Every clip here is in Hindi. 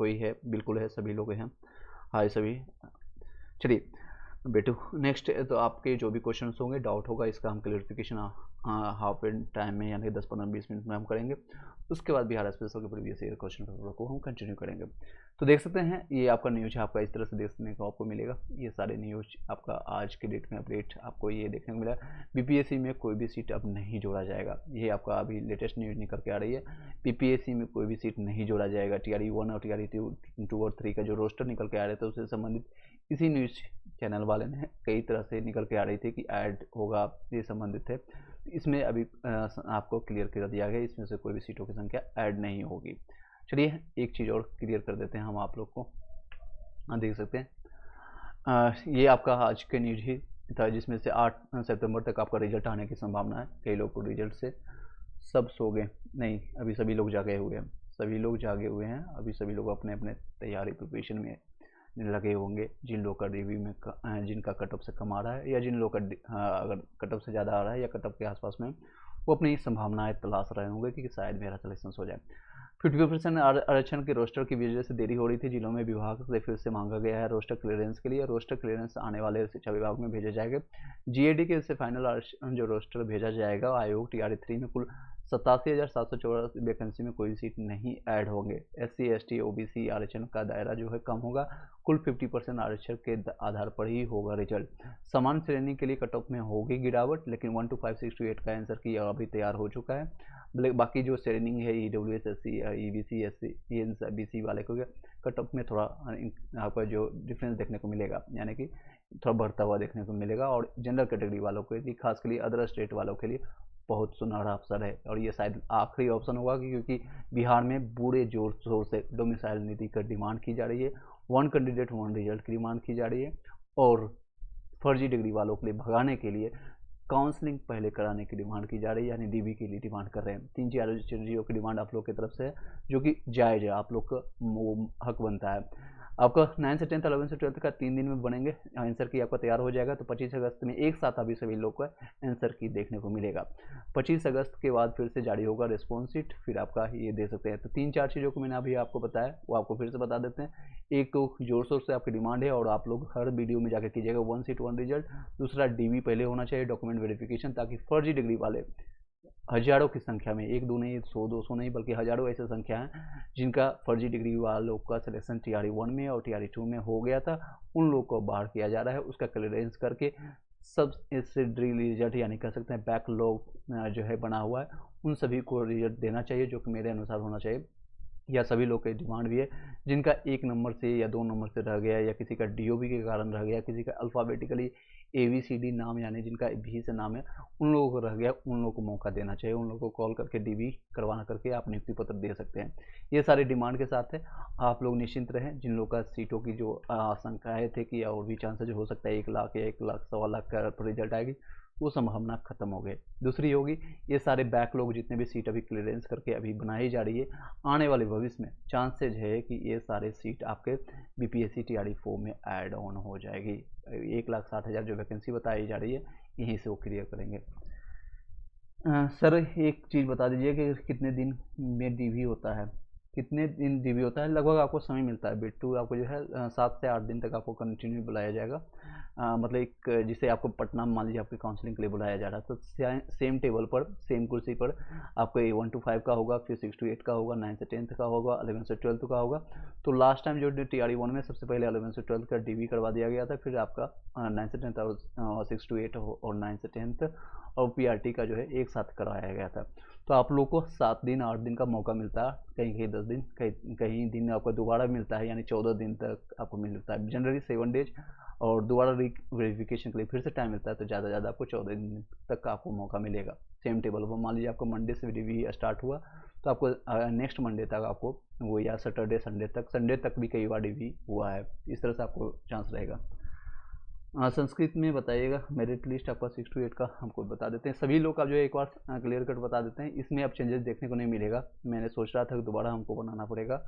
कोई है? बिल्कुल है, सभी लोग हैं। हाय सभी। चलिए बेटू, नेक्स्ट तो आपके जो भी क्वेश्चंस होंगे, डाउट होगा, इसका हम क्लियरिफिकेशन हाफ एन टाइम में यानी 10-15-20 मिनट में हम करेंगे। उसके बाद बिहार स्पेशल के प्रीवियस ईयर क्वेश्चन पेपर को हम कंटिन्यू करेंगे। तो देख सकते हैं ये आपका न्यूज है, आपका इस तरह से देखने को आपको मिलेगा। ये सारे न्यूज आपका आज के डेट में अपडेट आपको ये देखने को मिला। बीपीएससी में कोई भी सीट अब नहीं जोड़ा जाएगा, ये आपका अभी लेटेस्ट न्यूज निकल के आ रही है। बीपीएससी में कोई भी सीट नहीं जोड़ा जाएगा। टीआरई 1 और टीआरई 2 और 3 का जो रोस्टर निकल के आ रहे थे उससे संबंधित इसी न्यूज चैनल वाले ने कई तरह से निकल के आ रही थी कि ऐड होगा, ये संबंधित है। इसमें अभी आपको क्लियर कर दिया गया, इसमें से कोई भी सीटों की संख्या ऐड नहीं होगी। चलिए एक चीज़ और क्लियर कर देते हैं हम आप लोग को। देख सकते हैं ये आपका आज के न्यूज ही था, जिसमें से 8 सितंबर तक आपका रिजल्ट आने की संभावना है। कई लोग को रिजल्ट से सब सो गए, नहीं अभी सभी लोग जागे हुए हैं, सभी लोग जागे हुए हैं। अभी सभी लोग अपने अपने तैयारी प्रिपरेशन में लगे होंगे। जिन लोग का रिव्यू में जिनका कट ऑफ से कम आ रहा है, या जिन लोग का अगर कट ऑफ से ज़्यादा आ रहा है या कट ऑफ के आसपास में, वो अपनी संभावनाएं तलाश रहे होंगे कि शायद मेरा सिलेक्शन हो जाए। 50% आरक्षण के रोस्टर की वजह से देरी हो रही थी। जिलों में विभाग से फिर से मांगा गया है रोस्टर क्लियरेंस के लिए। रोस्टर क्लियरेंस आने वाले शिक्षा विभाग में भेजा जाएगा। जीएडी के इससे फाइनल आरक्षण जो रोस्टर भेजा जाएगा, आयोग टीआरई 3 में कुल 87,784 वैकेंसी में कोई सीट नहीं ऐड होंगे। SC ST OBC आरक्षण का दायरा जो है कम होगा। कुल 50% आरक्षण के आधार पर ही होगा रिजल्ट। समान श्रेणी के लिए कट ऑफ में होगी गिरावट, लेकिन 1 to 5 6 to 8 का आंसर की अभी तैयार हो चुका है। बाकी जो श्रेणी है EWS SC EBC SC BC वाले को कट ऑफ में थोड़ा आपका जो डिफरेंस देखने को मिलेगा, यानी कि थोड़ा बढ़ता हुआ देखने को मिलेगा। और जनरल कैटेगरी वालों के लिए, खास के लिए अदर स्टेट वालों के लिए बहुत सुनहरा अवसर है। और ये शायद आखिरी ऑप्शन होगा, क्योंकि बिहार में बूढ़े जोर शोर से डोमिसाइल नीति का डिमांड की जा रही है। 1 कैंडिडेट 1 रिजल्ट की डिमांड की जा रही है। और फर्जी डिग्री वालों के लिए भगाने के लिए काउंसलिंग पहले कराने की डिमांड की जा रही है, यानी डीबी के लिए डिमांड कर रहे हैं। 3-4 चीज़ों की डिमांड आप लोग की तरफ से है, जो कि जायज़ है, आप लोग का हक बनता है। आपका 9 से 10th 11 से 12th का 3 दिन में बनेंगे। आंसर की आपका तैयार हो जाएगा। तो 25 अगस्त में एक साथ अभी सभी लोग का आंसर की देखने को मिलेगा। 25 अगस्त के बाद फिर से जारी होगा रिस्पॉन्स शीट, फिर आपका ये दे सकते हैं। तो 3-4 चीज़ों को मैंने अभी आपको बताया, वो आपको फिर से बता देते हैं। एक तो जोर शोर से आपकी डिमांड है, और आप लोग हर वीडियो में जाकर कीजिएगा 1 सीट 1 रिजल्ट। दूसरा डीवी पहले होना चाहिए, डॉक्यूमेंट वेरिफिकेशन, ताकि फर्जी डिग्री वाले हजारों की संख्या में, 1-2 नहीं, 100-200 नहीं, बल्कि हजारों ऐसी संख्या है जिनका फर्जी डिग्री वालों का सिलेक्शन टीआरई 1 में और टीआरई 2 में हो गया था। उन लोगों को बाहर किया जा रहा है, उसका क्लियरेंस करके सब इससे ड्रिल रिजल्ट, यानी कह सकते हैं बैकलॉग जो है बना हुआ है, उन सभी को रिजल्ट देना चाहिए, जो कि मेरे अनुसार होना चाहिए। या सभी लोग की डिमांड भी है जिनका 1 नंबर से या 2 नंबर से रह गया, या किसी का डीओबी के कारण रह गया, किसी का अल्फ़ाबेटिकली ABCD नाम यानी जिनका भी से नाम है, उन लोगों को रह गया, उन लोगों को मौका देना चाहिए। उन लोगों को कॉल करके डीबी करवाना करके आप नियुक्ति पत्र दे सकते हैं। ये सारी डिमांड के साथ है, आप लोग निश्चिंत रहें। जिन लोगों का सीटों की जो आशंकाएँ थे कि और भी चांसेज हो सकता है 1 लाख या 1 लाख 1.25 लाख का रिजल्ट आएगी, वो संभावना खत्म हो गई। दूसरी होगी, ये सारे बैकलॉग जितने भी सीट अभी क्लियरेंस करके अभी बनाई जा रही है, आने वाले भविष्य में चांसेज है कि ये सारे सीट आपके BPSC TRE 4 में ऐड ऑन हो जाएगी। 1,60,000 जो वैकेंसी बताई जा रही है, यहीं से वो क्लियर करेंगे। सर एक चीज़ बता दीजिए कि कितने दिन में डीवी होता है, कितने दिन डीवी होता है? लगभग आपको समय मिलता है बिट्टू, आपको जो है 7 से 8 दिन तक आपको कंटिन्यू बुलाया जाएगा। मतलब एक जिसे आपको पटना मान लीजिए आपकी काउंसलिंग के लिए बुलाया जा रहा है, तो सेम टेबल पर, सेम कुर्सी पर आपको 1 to 5 का होगा, फिर 6 to 8 का होगा, 9 से 10th का होगा, 11 से 12th का होगा। तो लास्ट टाइम जो TRE 1 में सबसे पहले 11 से 12th का डीवी करवा दिया गया था, फिर आपका 9 से 10th और 6 to 8 और 9 से 10th और PRT का जो है एक साथ करवाया गया था। तो आप लोग को 7 दिन 8 दिन का मौका मिलता है, कहीं कहीं 10 दिन, कहीं कहीं दिन आपको दोबारा मिलता है, यानी 14 दिन तक आपको मिलता है। जनरली 7 डेज, और दोबारा वेरिफिकेशन के लिए फिर से टाइम मिलता है, तो ज़्यादा ज़्यादा आपको 14 दिन तक का आपको मौका मिलेगा। सेम टेबल पर मान लीजिए आपको मंडे से डीवी स्टार्ट हुआ, तो आपको नेक्स्ट मंडे तक आपको वो, या सैटरडे संडे तक भी कई बार डीवी हुआ है, इस तरह से आपको चांस रहेगा। संस्कृत में बताइएगा। मेरिट लिस्ट आपका 6 to 8 का हमको बता देते हैं। सभी लोग का जो है एक बार क्लियर कट बता देते हैं। इसमें अब चेंजेस देखने को नहीं मिलेगा। मैंने सोच रहा था कि दोबारा हमको बनाना पड़ेगा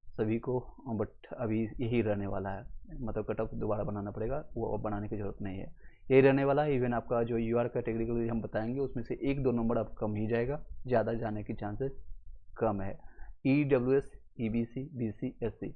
सभी को, बट अभी यही रहने वाला है, मतलब कट ऑफ दोबारा बनाना पड़ेगा, वो अब बनाने की ज़रूरत नहीं है, यही रहने वाला है। इवन आपका जो UR कैटेगरी के लिए हम बताएंगे, उसमें से 1-2 नंबर अब कम ही जाएगा, ज़्यादा जाने की चांसेस कम है। EWS EBC, BC, SC,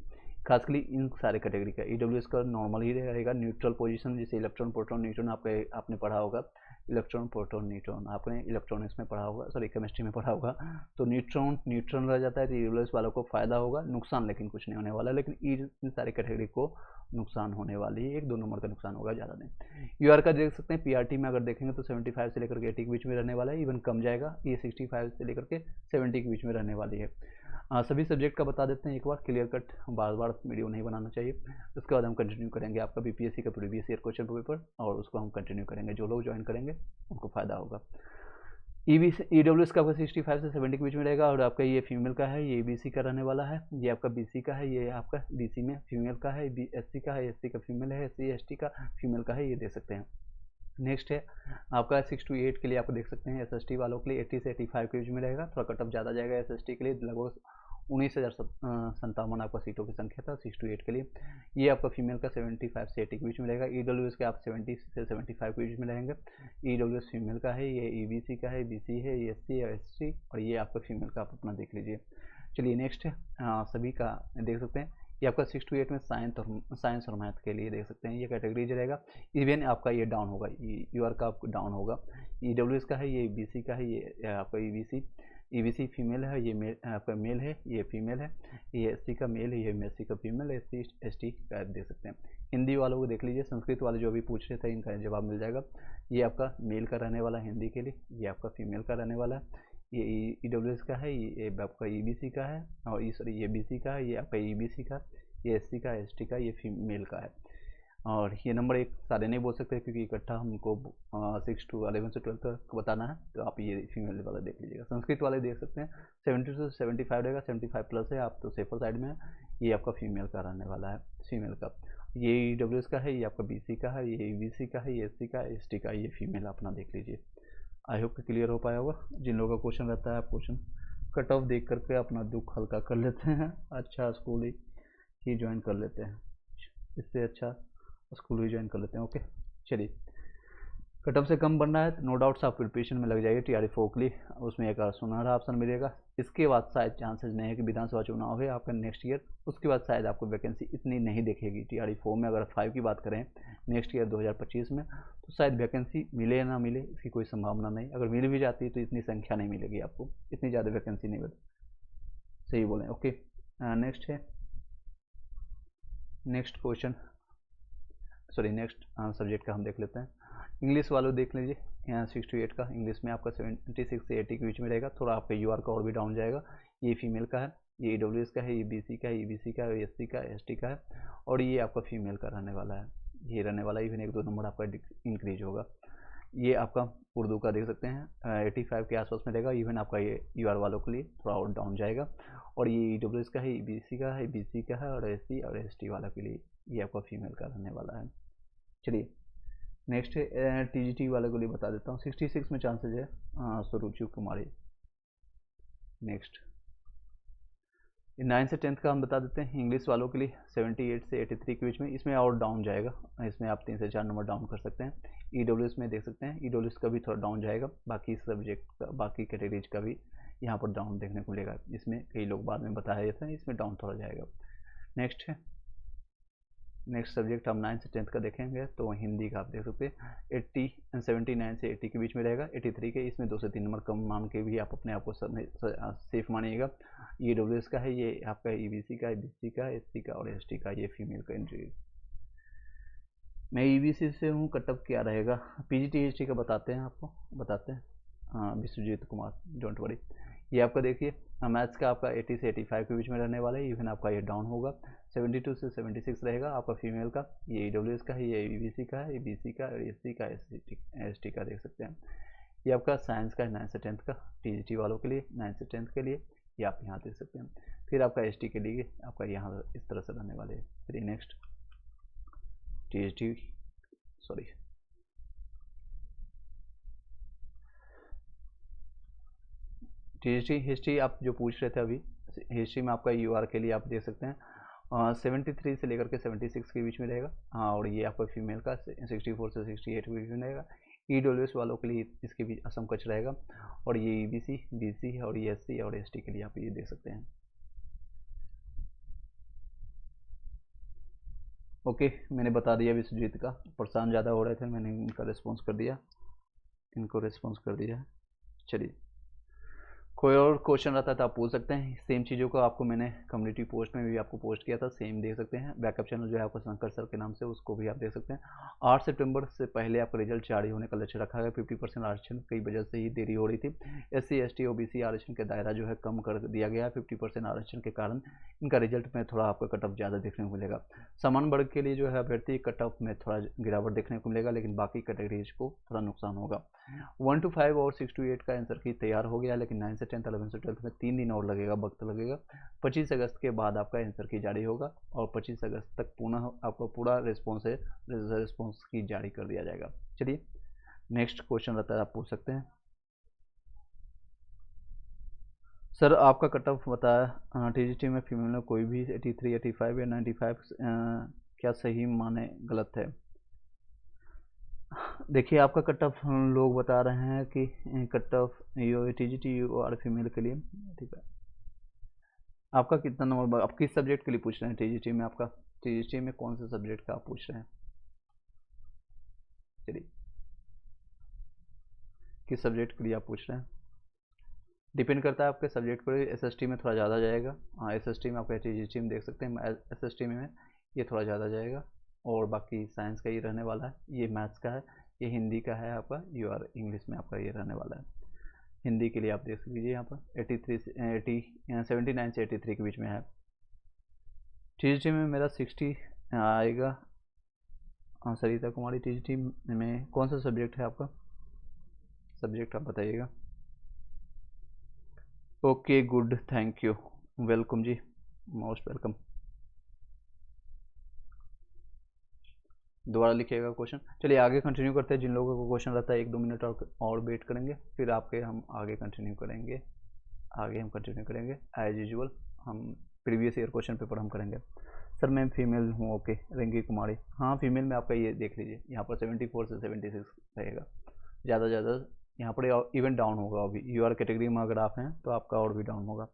खासकर इन सारे कैटेगरी का। EWS का नॉर्मल ही रहेगा, न्यूट्रल पोजीशन, जैसे इलेक्ट्रॉन प्रोटॉन न्यूट्रॉन आपने पढ़ा होगा, इलेक्ट्रॉन प्रोटॉन न्यूट्रॉन आपने इलेक्ट्रॉनिक्स में पढ़ा होगा, सॉरी केमिस्ट्री में पढ़ा होगा। तो न्यूट्रॉन न्यूट्रॉन रह जाता है, तो EWS वालों को फायदा होगा, नुकसान लेकिन कुछ नहीं होने वाला, लेकिन इन सारे कैटेगरी को नुकसान होने वाली है, 1-2 नंबर का नुकसान होगा, ज़्यादा नहीं। UR का देख सकते हैं, PRT में अगर देखेंगे तो 75 से लेकर के 80 के बीच में रहने वाला है, इवन कम जाएगा, ये 65 से लेकर के 70 के बीच में रहने वाली है। सभी सब्जेक्ट का बता देते हैं एक बार, क्लियर कट, बार बार वीडियो नहीं बनाना चाहिए। उसके बाद हम कंटिन्यू करेंगे आपका BPSC का प्रीवियस ईयर क्वेश्चन पेपर, और उसको हम कंटिन्यू करेंगे, जो लोग ज्वाइन करेंगे उनको फायदा होगा। EWS का आपका 65 से 70 के बीच में रहेगा, और आपका ये फीमेल का है, ये BC का रहने वाला है, ये आपका BC का है, ये आपका BC में फीमेल का है, SC का है, SC का फीमेल है, SC ST का फीमेल का है, ये देख सकते हैं। नेक्स्ट है आपका 6 to 8 के लिए आप देख सकते हैं, SST वालों के लिए 80 से 85 के बीच में रहेगा, थोड़ा कटअप ज़्यादा जाएगा SST के लिए, लगभग 19,057 आपका सीटों की संख्या था 6 to 8 के लिए। ये आपका फीमेल का 75 से 80 के बीच में रहेगा। EWS के आप 70 से 75 के बीच में रहेंगे। EWS फीमेल का है, ये EBC का है, BC है, ये SC और ST, और ये आपका फीमेल का आप अपना देख लीजिए। चलिए नेक्स्ट है, सभी का देख सकते हैं, ये आपका 6 to 8 में साइंस और मैथ के लिए देख सकते हैं, ये कैटेगरीज रहेगा। इवन आपका ये डाउन होगा, UR का आपको डाउन होगा। EWS का है, ये BC का है, ये आपका EBC फीमेल है, ये आपका मेल है, ये फीमेल है, ये SC का मेल है, ये SC का फीमेल है, SC ST का देख सकते हैं। हिंदी वालों को देख लीजिए, संस्कृत वाले जो भी पूछ रहे थे इनका जवाब मिल जाएगा। ये आपका मेल का रहने वाला है हिंदी के लिए, ये आपका फीमेल का रहने वाला है। ये EWS का है, ये आपका EBC का है, और ये BC का है, ये आपका EBC का, ये SC का, ST का, ये फीमेल का है। और ये नंबर एक सारे नहीं बोल सकते क्योंकि इकट्ठा हमको 6 to 11 से 12 तक बताना है, तो आप ये फीमेल वाला देख लीजिएगा। संस्कृत वाले देख सकते हैं 70 से 75 रहेगा, 75 प्लस है, आप तो सेफर साइड में है। ये आपका फीमेल का रहने वाला है, फीमेल का। ये EWS का है, ये आपका BC का है, ये EBC का है, ये SC का, ST का, ये फीमेल अपना देख लीजिए। आई होप कि क्लियर हो पाया होगा। जिन लोगों का क्वेश्चन रहता है, आप क्वेश्चन कट ऑफ देख करके अपना दुख हल्का कर लेते हैं, अच्छा स्कूल ही ज्वाइन कर लेते हैं, इससे अच्छा स्कूल ही ज्वाइन कर लेते हैं। ओके, चलिए, कट ऑफ से कम बनना है तो नो डाउट्स आप प्रिपरेशन में लग जाइए TRE 4 के लिए, उसमें एक सुनहरा ऑप्शन मिलेगा। इसके बाद शायद चांसेस नहीं है कि विधानसभा चुनाव है आपका नेक्स्ट ईयर, उसके बाद शायद आपको वैकेंसी इतनी नहीं दिखेगी। TRE 4 में अगर 5 की बात करें नेक्स्ट ईयर 2025 में, तो शायद वैकेंसी मिले या ना मिले इसकी कोई संभावना नहीं, अगर मिल भी जाती है तो इतनी संख्या नहीं मिलेगी आपको, इतनी ज़्यादा वैकेंसी नहीं मिलेगी, सही बोलें। ओके, नेक्स्ट है, next question, sorry next subject का हम देख लेते हैं। इंग्लिश वालों देख लीजिए, यहाँ 6 to 8 का इंग्लिश में आपका 76 से 80 के बीच में रहेगा, थोड़ा आपका UR का और भी डाउन जाएगा। ये फीमेल का है, ये EWS का है, ये BC का है, EBC का है, SC का, ST का है, और ये आपका फीमेल का रहने वाला है, ये रहने वाला है। इवन 1-2 नंबर आपका इंक्रीज होगा। ये आपका उर्दू का देख सकते हैं 85 के आसपास में रहेगा। इवन आपका ये UR वालों के लिए थोड़ा और डाउन जाएगा। और ये EWS का है, EBC का है, BC का है, और SC और ST वाला के लिए ये आपका फीमेल का रहने वाला है। चलिए नेक्स्ट है TGT वाले को लिए बता देता हूँ, 66 में चांसेज है सुरुचि कुमारी। नेक्स्ट 9 से 10 का हम बता देते हैं इंग्लिश वालों के लिए 78 से 83 के बीच में, इसमें और डाउन जाएगा, इसमें आप 3 से 4 नंबर डाउन कर सकते हैं। EWS में देख सकते हैं, EWS का भी थोड़ा डाउन जाएगा, बाकी सब्जेक्ट का, बाकी कैटेगरीज का भी यहाँ पर डाउन देखने को मिलेगा। इसमें कई लोग बाद में बताया जाता है, इसमें डाउन थोड़ा जाएगा। नेक्स्ट है, नेक्स्ट सब्जेक्ट हम 9 से 10 का देखेंगे तो हिंदी का आप देख सकते हैं 79 से 80 के बीच में रहेगा। 83 के, इसमें 2 से 3 नंबर कम मान के भी आप अपने आप को सेफ मानिएगा। EWS का है, ये आपका EBC का, BC का, SC का और ST का, ये फीमेल का एंट्री। मैं EBC से हूँ, कटअप क्या रहेगा PGT का बताते हैं, आपको बताते हैं। Vishwajeet Kumar, don't worry. ये आपका देखिए मैथ्स का आपका 80 से 85 के बीच में रहने वाला है, इवन आपका ये डाउन होगा। 72 से 76 रहेगा आपका फीमेल का। ये EWS का है, ये EBC का है, ये BC का, SC का, ST का देख सकते हैं। ये आपका साइंस का है 9 से 10 का, TGT वालों के लिए 9 से 10 के लिए, ये आप यहाँ देख सकते हैं। फिर आपका ST के लिए आपका यहाँ इस तरह से रहने वाले हैं। फिर next TGT, sorry TGT history आप जो पूछ रहे थे अभी, हिस्ट्री में आपका UR के लिए आप देख सकते हैं 73 से लेकर के 76 के बीच में रहेगा। हाँ, और ये आपका फीमेल का 64 से 68 के बीच में रहेगा। EWS वालों के लिए इसके बीच असम कच रहेगा। और ये EBC, BC और ये SC और ST के लिए आप ये देख सकते हैं। ओके, मैंने बता दिया विश्वजीत का, परेशान ज़्यादा हो रहे थे, मैंने इनका रिस्पॉन्स कर दिया, इनको रिस्पॉन्स कर दिया है। चलिए, कोई और क्वेश्चन रहता है तो आप पूछ सकते हैं। सेम चीज़ों को आपको मैंने कम्युनिटी पोस्ट में भी आपको पोस्ट किया था, सेम देख सकते हैं। बैकअप चैनल जो है आपका शंकर सर के नाम से, उसको भी आप देख सकते हैं। 8 सितंबर से पहले आपका रिजल्ट जारी होने का लक्ष्य रखा गया। 50% आरक्षण कई वजह से ही देरी हो रही थी। SC ST OBC आरक्षण का दायरा जो है कम कर दिया गया है। 50% आरक्षण के कारण इनका रिजल्ट में थोड़ा आपका कट ऑफ ज़्यादा देखने को मिलेगा। सामान्य वर्ग के लिए जो है अभ्यर्थी कट ऑफ में थोड़ा गिरावट देखने को मिलेगा, लेकिन बाकी कैटेगरीज को थोड़ा नुकसान होगा। 1 to 5 और 6 to 8 का आंसर की तैयार हो गया, लेकिन 9 से 10 11 से 12 में 3 दिन और लगेगा, वक्त लगेगा। 25 अगस्त के बाद आपका आंसर की जारी होगा और 25 अगस्त तक पुनः आपका पूरा रिस्पॉन्स की जारी कर दिया जाएगा। चलिए, नेक्स्ट क्वेश्चन रहता है, आप पूछ सकते हैं। सर आपका कट ऑफ बताया TGT में फीमेल में कोई भी 83 85 या 95 क्या सही माने गलत है? देखिए, आपका कट ऑफ लोग बता रहे हैं कि कट ऑफ TGT और फीमेल के लिए, ठीक है। आपका कितना नंबर, आप किस सब्जेक्ट के लिए पूछ रहे हैं TGT में? आपका TGT में कौन से सब्जेक्ट का आप पूछ रहे हैं? चलिए, किस सब्जेक्ट के लिए आप पूछ रहे हैं? डिपेंड करता है आपके सब्जेक्ट पर। SST में थोड़ा ज़्यादा जाएगा। हाँ, SST में आपका TGT में देख सकते हैं, SST में ये थोड़ा ज़्यादा जाएगा, और बाकी साइंस का ये रहने वाला है, ये मैथ्स का है, ये हिंदी का है आपका, और इंग्लिश में आपका ये रहने वाला है। हिंदी के लिए आप देख लीजिए, यहाँ पर 79 से 83 के बीच में है। TGT में मेरा 60 आएगा। सरिता कुमारी, TGT में कौन सा सब्जेक्ट है आपका? सब्जेक्ट आप बताइएगा। Okay, good, thank you, welcome जी, मोस्ट वेलकम। दोबारा लिखिएगा क्वेश्चन। चलिए, आगे कंटिन्यू करते हैं। जिन लोगों को क्वेश्चन रहता है 1-2 मिनट और वेट करेंगे, फिर आपके हम आगे कंटिन्यू करेंगे। एज यूजुअल हम प्रीवियस ईयर क्वेश्चन पेपर हम करेंगे। सर मैं फीमेल हूँ। ओके, रिंकी कुमारी, हाँ फीमेल में आपका ये देख लीजिए, यहाँ पर 74 से 76 रहेगा। ज़्यादा यहाँ पर इवन डाउन होगा। अभी UR कैटेगरी में अगर आप हैं तो आपका और भी डाउन होगा।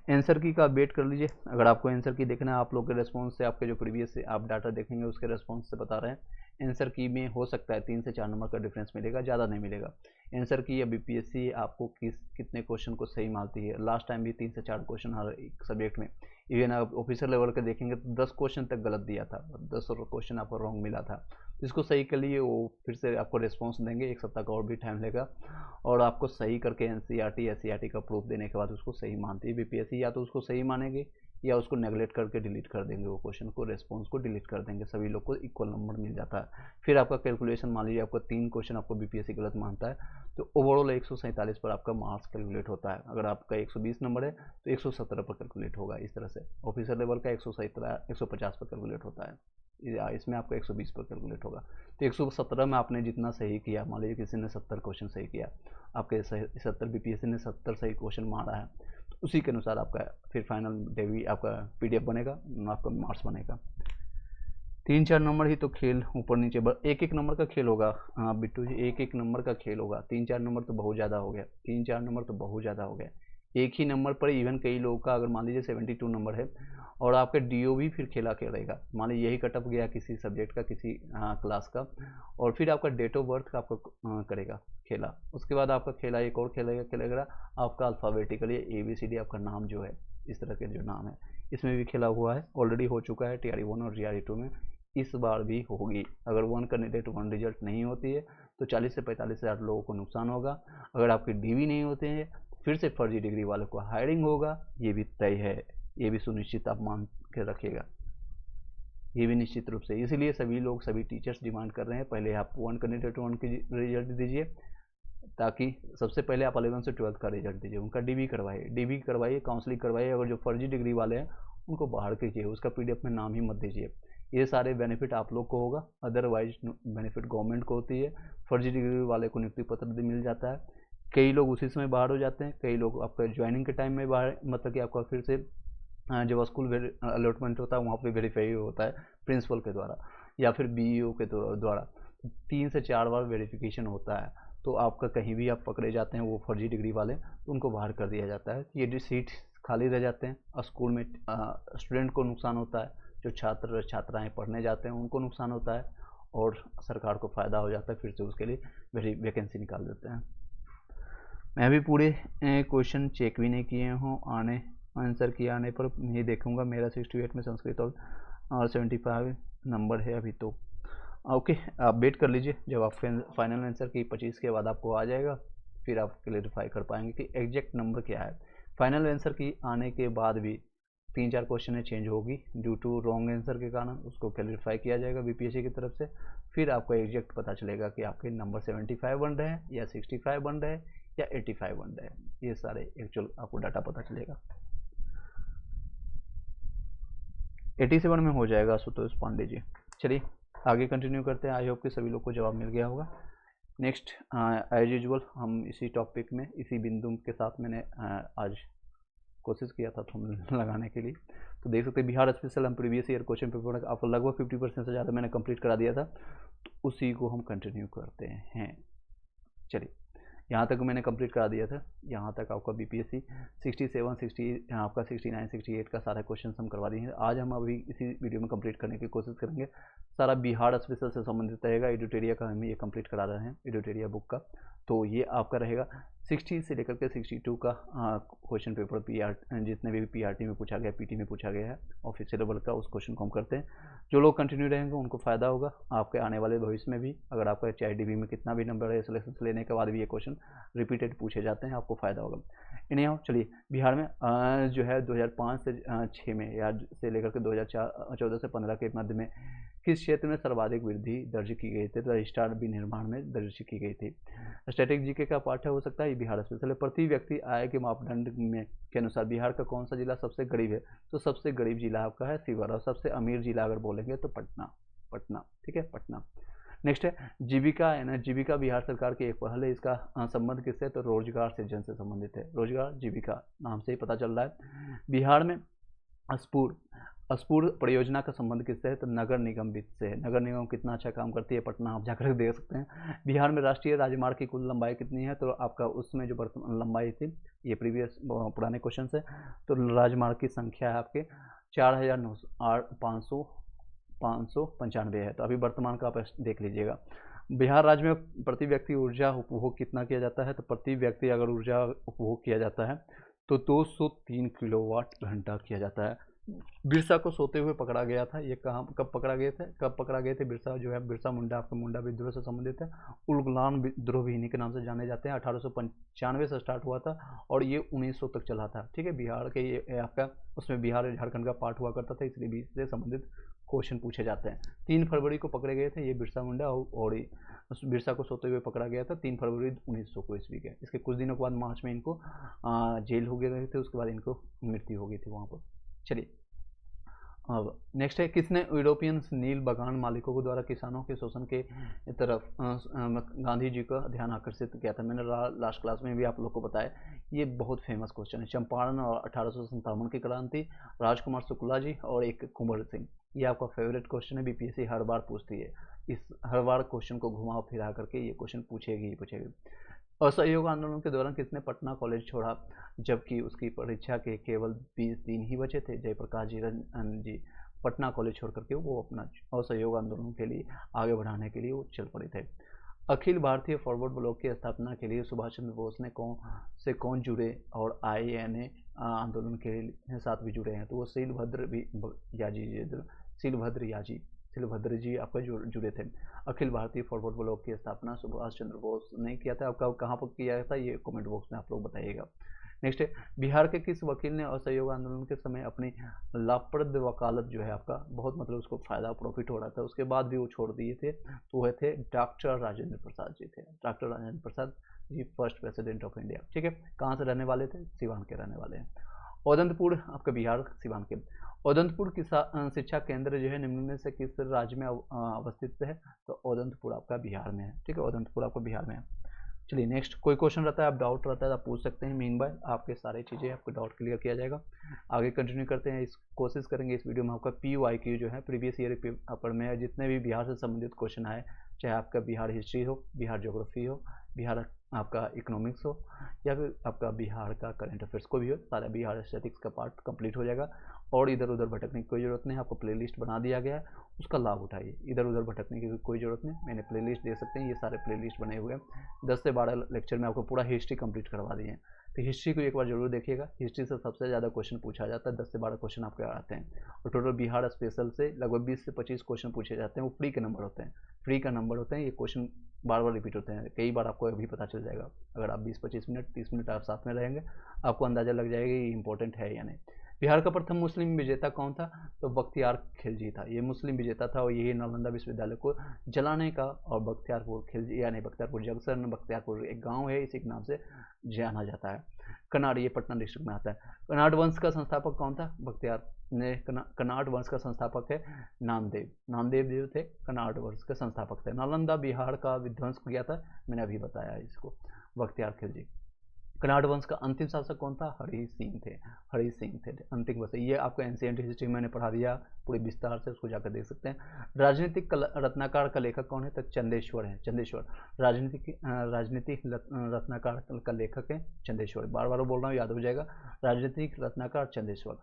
आंसर की का वेट कर लीजिए। अगर आपको आंसर की देखना है, आप लोग के रेस्पॉन्स से, आपके जो प्रीवियस से आप डाटा देखेंगे उसके रेस्पॉन्स से बता रहे हैं। आंसर की में हो सकता है 3 से 4 नंबर का डिफरेंस मिलेगा, ज़्यादा नहीं मिलेगा। आंसर की या BPSC आपको कितने क्वेश्चन को सही मानती है। लास्ट टाइम भी 3 से 4 क्वेश्चन हर एक सब्जेक्ट में, इवन आप ऑफिसर लेवल के देखेंगे तो 10 क्वेश्चन तक गलत दिया था, 10 क्वेश्चन आपको रॉन्ग मिला था। इसको सही कर लिए, वो फिर से आपको रिस्पॉन्स देंगे, 1 सप्ताह का और भी टाइम लेगा, और आपको सही करके NCERT SCERT का प्रूफ देने के बाद उसको सही मानती है BPSC। या तो उसको सही मानेंगे या उसको नेगलेक्ट करके डिलीट कर देंगे, वो क्वेश्चन को, रेस्पॉन्स को डिलीट कर देंगे। सभी लोग को इक्वल नंबर मिल जाता है। फिर आपका कैलकुलेशन, मान लीजिए आपका 3 क्वेश्चन आपको BPSC गलत मानता है, तो ओवरऑल 147 पर आपका मार्क्स कैलकुलेट होता है। अगर आपका 120 नंबर है तो 117 पर कैलकुलेट होगा। इस तरह से ऑफिसर लेवल का 150 पर कैलकुलेट होता है, इसमें आपका 120 पर कैलकुलेट होगा। तो 117 में आपने जितना सही किया, मान लीजिए किसी ने 70 क्वेश्चन सही किया, आपके 70 BPSC ने 70 सही क्वेश्चन मारा है, तो उसी के अनुसार आपका फिर फाइनल डेवी आपका PDF बनेगा, आपका मार्क्स बनेगा। 3-4 नंबर ही तो खेल, ऊपर नीचे 1-1 नंबर का खेल होगा। हाँ बिट्टू जी, 1-1 नंबर का खेल होगा। 3-4 नंबर तो बहुत ज़्यादा हो गया, 3-4 नंबर तो बहुत ज़्यादा हो गया। एक ही नंबर पर इवन कई लोगों का, अगर मान लीजिए 72 नंबर है और आपका DO भी फिर खेला खेलेगा, मान लीजिए यही कट ऑफ गया किसी सब्जेक्ट का, किसी क्लास का, और फिर आपका डेट ऑफ बर्थ का आपका करेगा खेला, उसके बाद आपका खेला एक और खेलेगा आपका अल्फ़ाबेटिकली ABCD आपका नाम जो है, इस तरह के जो नाम है, इसमें भी खेला हुआ है, ऑलरेडी हो चुका है TRE 1 और GRE 2 में, इस बार भी होगी। अगर 1 कैंडिडेट 1 रिजल्ट नहीं होती है तो 40 से 45 हज़ार लोगों को नुकसान होगा। अगर आपके DV नहीं होते हैं फिर से फर्जी डिग्री वालों को हायरिंग होगा, ये भी तय है, ये भी सुनिश्चित आप मान के रखिएगा, ये भी निश्चित रूप से। इसीलिए सभी लोग, सभी टीचर्स डिमांड कर रहे हैं पहले आप 1 कैंडिडेट 1 की रिजल्ट दीजिए, ताकि सबसे पहले आप 11 से 12 का रिजल्ट दीजिए, उनका DV करवाइए, काउंसलिंग करवाइए। अगर जो फर्जी डिग्री वाले हैं उनको बाहर कीजिए, उसका PDF में नाम ही मत दीजिए। ये सारे बेनिफिट आप लोग को होगा, अदरवाइज बेनिफिट गवर्नमेंट को होती है। फर्जी डिग्री वाले को नियुक्ति पत्र भी मिल जाता है, कई लोग उसी समय बाहर हो जाते हैं, कई लोग आपका ज्वाइनिंग के टाइम में बाहर, मतलब कि आपका फिर से जब स्कूल अलॉटमेंट होता है वहाँ पे वेरीफाई होता है प्रिंसिपल के द्वारा या फिर BEO के द्वारा, 3 से 4 बार वेरिफिकेशन होता है। तो आपका कहीं भी आप पकड़े जाते हैं वो फर्जी डिग्री वाले, तो उनको बाहर कर दिया जाता है। ये सीट खाली रह जाते हैं और स्कूल में स्टूडेंट को नुकसान होता है, जो छात्र छात्राएं पढ़ने जाते हैं उनको नुकसान होता है, और सरकार को फ़ायदा हो जाता है, फिर से उसके लिए वैकेंसी निकाल देते हैं। मैं भी पूरे क्वेश्चन चेक भी नहीं किए हूँ, आंसर किए आने पर नहीं देखूँगा। मेरा 68 में संस्कृत और 75 नंबर है अभी तो। ओके, आप वेट कर लीजिए, जब आप फाइनल आंसर की 25 के बाद आपको आ जाएगा, फिर आप क्लेरिफाई कर पाएंगे कि एग्जैक्ट नंबर क्या है। फाइनल आंसर की आने के बाद भी 3-4 क्वेश्चन चेंज होगी ड्यू टू रॉन्ग आंसर के कारण, उसको क्लेरिफाई किया जाएगा बीपीएससी की तरफ से, फिर आपको एग्जैक्ट पता चलेगा कि आपके नंबर 75 बन रहे हैं या 65 बन रहे हैं या 85 बन रहे हैं। ये सारे एक्चुअल आपको डाटा पता चलेगा। 87 में हो जाएगा आशुतोष पांडे जी। चलिए आगे कंटिन्यू करते हैं। आई होप कि सभी लोग को जवाब मिल गया होगा। नेक्स्ट एज यूजुअल हम इसी टॉपिक में इसी बिंदु के साथ मैंने आज कोशिश किया था थंबनेल लगाने के लिए। तो देख सकते हैं बिहार स्पेशल हम प्रीवियस ईयर क्वेश्चन पेपर आपको लगभग 50% से ज़्यादा मैंने कंप्लीट करा दिया था, तो उसी को हम कंटिन्यू करते हैं। चलिए यहाँ तक मैंने कंप्लीट करा दिया था, यहाँ तक आपका बीपीएससी 67, 60 आपका 69, 68 का सारा क्वेश्चन हम करवा दिए हैं। आज हम अभी इसी वीडियो में कंप्लीट करने की कोशिश करेंगे। सारा बिहार स्पेशल से संबंधित रहेगा। एडिटोरिया का हम ये कंप्लीट करा रहे हैं, एडिटोरिया बुक का। तो ये आपका रहेगा 60 से लेकर के 62 का क्वेश्चन पेपर जितने भी पीआरटी में पूछा गया, पीटी में पूछा गया है ऑफिशियल लेवल का, उस क्वेश्चन को हम करते हैं। जो लोग कंटिन्यू रहेंगे उनको फ़ायदा होगा आपके आने वाले भविष्य में भी। अगर आपका चाहे में कितना भी नंबर है, सिलेक्शन लेने के बाद भी ये क्वेश्चन रिपीटेड पूछे जाते हैं, आपको फ़ायदा होगा। इन्हें चलिए बिहार में जो है 2005 से 6 में या से लेकर के 2014 से 15 के मध्य में किस क्षेत्र में सर्वाधिक वृद्धि दर्ज की गई थी? रजिस्ट्रार विनिर्माण में दर्ज की गई थी। स्टैटिक जीके का पाठ है, हो सकता है बिहार स्पेशल। प्रति व्यक्ति आय के मापदंड में के अनुसार बिहार का कौन सा जिला सबसे गरीब है? तो सबसे गरीब जिला आपका है शिवहर, और सबसे अमीर जिला अगर बोलेंगे तो पटना। ठीक है, पटना। नेक्स्ट है जीविका है ना, जीविका बिहार सरकार की एक पहल है। इसका संबंध किससे? तो रोजगार सृजन से संबंधित है। रोजगार जीविका नाम से ही पता चल रहा है। बिहार में स्फूर परियोजना का संबंध किससे है? तो नगर निगम वित्त से है। नगर निगम कितना अच्छा काम करती है पटना, आप जाकर देख सकते हैं। बिहार में राष्ट्रीय राजमार्ग की कुल लंबाई कितनी है? तो आपका उसमें जो वर्तमान लंबाई थी, ये प्रीवियस पुराने क्वेश्चन से, तो राजमार्ग की संख्या है आपके 4,595 है। तो अभी वर्तमान का आप देख लीजिएगा। बिहार राज्य में प्रति व्यक्ति ऊर्जा उपभोग कितना किया जाता है? तो प्रति व्यक्ति अगर ऊर्जा उपभोग किया जाता है तो 203 किलोवाट घंटा किया जाता है। बिरसा को सोते हुए पकड़ा गया था। ये कब पकड़ा गए थे? बिरसा जो है, बिरसा मुंडा, आपका मुंडा विद्रोह से संबंधित है। उलगुलान विद्रोह भी इन्हीं के नाम से जाने जाते हैं। 1895 से स्टार्ट हुआ था और ये 1900 तक चला था। ठीक है, बिहार के ये आपका उसमें बिहार झारखंड का पार्ट हुआ करता था, इसलिए भी इससे संबंधित क्वेश्चन पूछे जाते हैं। 3 फरवरी को पकड़े गए थे ये बिरसा मुंडा, और बिरसा को सोते हुए पकड़ा गया था 3 फरवरी 1900 को ईस्वी के। इसके कुछ दिनों के बाद मार्च में इनको जेल हो गए थे, उसके बाद इनको मृत्यु हो गई थी वहाँ पर। चलिए अब नेक्स्ट है, किसने यूरोपियन नील बागान मालिकों के द्वारा किसानों के शोषण के तरफ गांधी जी का ध्यान आकर्षित किया था? मैंने लास्ट क्लास में भी आप लोग को बताया, ये बहुत फेमस क्वेश्चन है। चंपारण और 1857 की क्रांति, राजकुमार शुक्ला जी और एक कुंवर सिंह। ये आपका फेवरेट क्वेश्चन है, बीपीएससी हर बार पूछती है। इस हर बार क्वेश्चन को घुमा फिरा करके ये क्वेश्चन पूछेगी। असहयोग आंदोलन के दौरान किसने पटना कॉलेज छोड़ा जबकि उसकी परीक्षा के केवल 20 दिन ही बचे थे? जयप्रकाश जी पटना कॉलेज छोड़ करके वो अपना असहयोग आंदोलन के लिए आगे बढ़ाने के लिए वो चल पड़े थे। अखिल भारतीय फॉरवर्ड ब्लॉक की स्थापना के लिए सुभाष चंद्र बोस ने कौन जुड़े और INA आंदोलन के साथ भी जुड़े हैं? तो वो शिलभद्र जी आपका जुड़े थे। अखिल भारतीय फॉरवर्ड ब्लॉक की स्थापना सुभाष चंद्र बोस ने किया था। आपका कहाँ पर किया था ये कमेंट बॉक्स में आप लोग बताइएगा। नेक्स्ट है, बिहार के किस वकील ने असहयोग आंदोलन के समय अपनी लाभप्रद वकालत जो है आपका बहुत मतलब उसको फायदा प्रॉफिट हो रहा था, उसके बाद भी वो छोड़ दिए थे? तो वह थे डॉक्टर राजेंद्र प्रसाद जी थे। Doctor Rajendra Prasad ji first president of India. ठीक है, कहाँ से रहने वाले थे? सिवान के रहने वाले हैं। औदंतपुर आपका बिहार सिवान के। औदंतपुर की शिक्षा केंद्र जो है निम्न में से किस राज्य में अवस्थित है? तो औदंतपुर आपका बिहार में है। ठीक है, औदंतपुर आपको बिहार में है। चलिए नेक्स्ट, कोई क्वेश्चन रहता है, आप डाउट रहता है आप पूछ सकते हैं। मीन बाय आपके सारी चीज़ें आपको डाउट क्लियर किया जाएगा। आगे कंटिन्यू करते हैं। इस कोशिश करेंगे इस वीडियो में आपका PYQ जो है प्रीवियस ईयर पेपर में जितने भी बिहार से संबंधित क्वेश्चन आए चाहे आपका बिहार हिस्ट्री हो, बिहार ज्योग्राफी हो, बिहार आपका इकोनॉमिक्स हो, या फिर आपका बिहार का करंट अफेयर्स को भी हो, सारा बिहार स्टैटिक्स का पार्ट कंप्लीट हो जाएगा। और इधर उधर भटकने की कोई ज़रूरत नहीं, आपको प्लेलिस्ट बना दिया गया है, उसका लाभ उठाइए। इधर उधर भटकने की कोई ज़रूरत नहीं, मैंने प्लेलिस्ट दे सकते हैं, ये सारे प्लेलिस्ट बने हुए हैं। 10 से 12 लेक्चर में आपको पूरा हिस्ट्री कंप्लीट करवा दिए हैं। तो हिस्ट्री को एक बार जरूर देखिएगा, हिस्ट्री से सबसे ज़्यादा क्वेश्चन पूछा जाता है, 10 से 12 क्वेश्चन आपके आते हैं। और टोटल बिहार स्पेशल से लगभग 20 से 25 क्वेश्चन पूछे जाते हैं, वो फ्री के नंबर होते हैं, फ्री का नंबर होते हैं। ये क्वेश्चन बार बार रिपीट होते हैं, कई बार आपको अभी पता चल जाएगा। अगर आप 20-25 मिनट 30 मिनट आप साथ में रहेंगे, आपको अंदाज़ा लग जाएगा ये इंपॉर्टेंट है या नहीं। बिहार का प्रथम मुस्लिम विजेता कौन था? तो बख्तियार खिलजी था, ये मुस्लिम विजेता था, और यही नालंदा विश्वविद्यालय को जलाने का, और बख्तियारपुर खिलजी यानी बख्तियारपुर जंक्शन, बख्तियारपुर एक गांव है, इसी के नाम से जाना जाता है। कनाड, ये पटना डिस्ट्रिक्ट में आता है। कनाड वंश का संस्थापक कौन था? बख्तियार ने कनाड वंश का संस्थापक है नामदेव, नामदेव देव थे, कनाड वंश के संस्थापक थे। नालंदा बिहार का विध्वंस किया था, मैंने अभी बताया इसको, बख्तियार खिलजी। कनाड वंश का अंतिम शासक कौन था? हरि सिंह थे, हरि सिंह थे अंतिम वंश। ये आपको एंशिएंट हिस्ट्री मैंने पढ़ा दिया पूरे विस्तार से, उसको जाकर देख सकते हैं। राजनीतिक रत्नाकर का लेखक कौन है? तो चंदेश्वर है, चंदेश्वर। राजनीतिक रत्नाकर का लेखक है चंदेश्वर, बार बार बोल रहा हूँ, याद हो जाएगा। राजनीतिक रत्नाकर चंदेश्वर।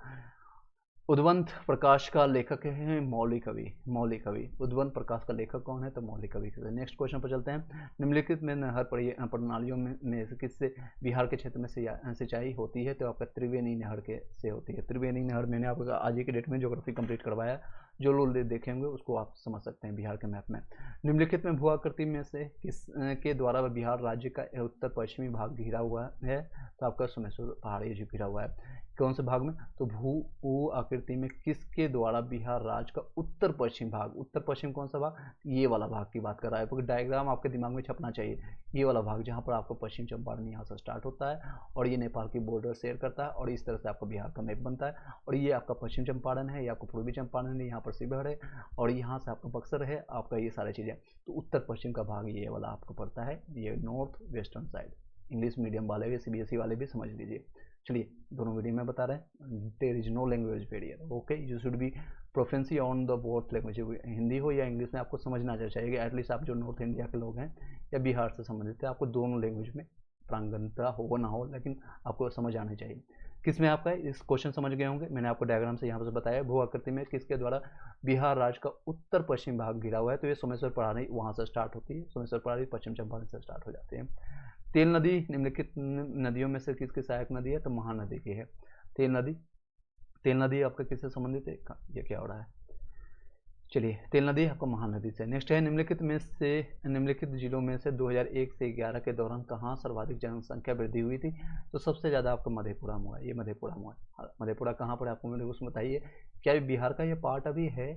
उद्वंत प्रकाश का लेखक है मौली कवि, मौली कवि। उद्वंत प्रकाश का लेखक कौन है? तो मौली कवि। नेक्स्ट क्वेश्चन पर चलते हैं। निम्नलिखित में नहर प्रणालियों में से किससे बिहार के क्षेत्र में सिंचाई होती है? तो आपका त्रिवेणी नहर के से होती है। त्रिवेणी नहर मैंने आपको आज ही के डेट में ज्योग्राफी कंप्लीट करवाया, जो लोग देखेंगे उसको आप समझ सकते हैं बिहार के मैप में। निम्नलिखित में भू आकृति में से किस के द्वारा बिहार राज्य का उत्तर पश्चिमी भाग घिरा हुआ है? तो आपका सोमेश्वर पहाड़ी जो घिरा हुआ है, कौन से भाग में? तो भू आकृति में किसके द्वारा बिहार राज्य का उत्तर पश्चिम भाग, उत्तर पश्चिम कौन सा भाग? ये वाला भाग की बात कर रहा है, क्योंकि डायग्राम आपके दिमाग में छपना चाहिए। ये वाला भाग जहाँ पर आपका पश्चिम चंपारण यहाँ से स्टार्ट होता है, और ये नेपाल की बॉर्डर शेयर करता है, और इस तरह से आपका बिहार का मैप बनता है। और ये आपका पश्चिम चंपारण है, ये आपका पूर्वी चंपारण है, यहाँ पर शिवहर है, और यहाँ से आपका बक्सर है, आपका ये सारी चीज़ें। तो उत्तर पश्चिम का भाग ये वाला आपको पड़ता है, ये north western side. English medium वाले भी, सीबीएसई वाले भी समझ लीजिए। चलिए, दोनों मीडियम में बता रहे हैं। There is no language barrier, okay, you should be proficiency on the both language, Hindi हो या इंग्लिश में आपको समझना चाहिए। एटलीस्ट आप जो नॉर्थ इंडिया के लोग हैं या बिहार से संबंधित है, आपको दोनों लैंग्वेज में प्रांगणता हो ना हो, लेकिन आपको समझ आनी चाहिए। किस में आपका इस क्वेश्चन समझ गए होंगे, मैंने आपको डायग्राम से यहाँ पर बताया। भू आकृति में किसके द्वारा बिहार राज्य का उत्तर पश्चिम भाग घिरा हुआ है? तो ये सोमेश्वर पहाड़ी वहाँ से स्टार्ट होती है, सोमेश्वर पहाड़ी पश्चिम चंपारण से स्टार्ट हो जाती है। तेल नदी निम्नलिखित नदियों में से किसकी सहायक नदी है? तो महानदी की है तेल नदी। तेल नदी आपका किससे संबंधित है? ये क्या हो रहा है? चलिए, तेल नदी आपको महानदी से। नेक्स्ट है, निम्नलिखित जिलों में से 2001 से 11 के दौरान कहाँ सर्वाधिक जनसंख्या वृद्धि हुई थी? तो सबसे ज़्यादा आपका मधेपुरा में हुआ, ये मधेपुरा में हुआ। मधेपुरा कहाँ पर आपको मेरे को बताइए, क्या बिहार का ये पार्ट अभी है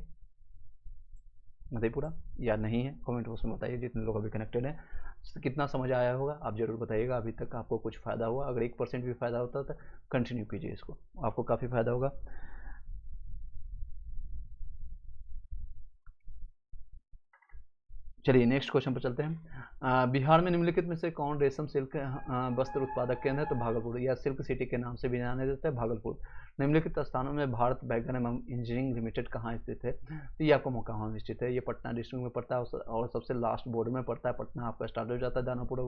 मधेपुरा या नहीं है? कमेंट बॉक्स में बताइए, जितने लोग अभी कनेक्टेड हैं। कितना समझ आया होगा आप जरूर बताइएगा। अभी तक आपको कुछ फ़ायदा हुआ? अगर 1% भी फ़ायदा होता तो कंटिन्यू कीजिए इसको, आपको काफ़ी फ़ायदा होगा। चलिए, नेक्स्ट क्वेश्चन पर चलते हैं। बिहार में निम्नलिखित में से कौन रेशम सिल्क वस्त्र उत्पादक केंद्र है? तो भागलपुर, या सिल्क सिटी के नाम से भी जाना जाता है भागलपुर। निम्नलिखित स्थानों में भारत बैगन एवं इंजीनियरिंग लिमिटेड कहाँ स्थित है? तो ये आपको मोकामा में स्थित है, ये पटना डिस्ट्रिक्ट में पड़ता है, और सबसे लास्ट बॉर्डर में पड़ता है। पटना आपका स्टार्ट हो जाता है, दानापुर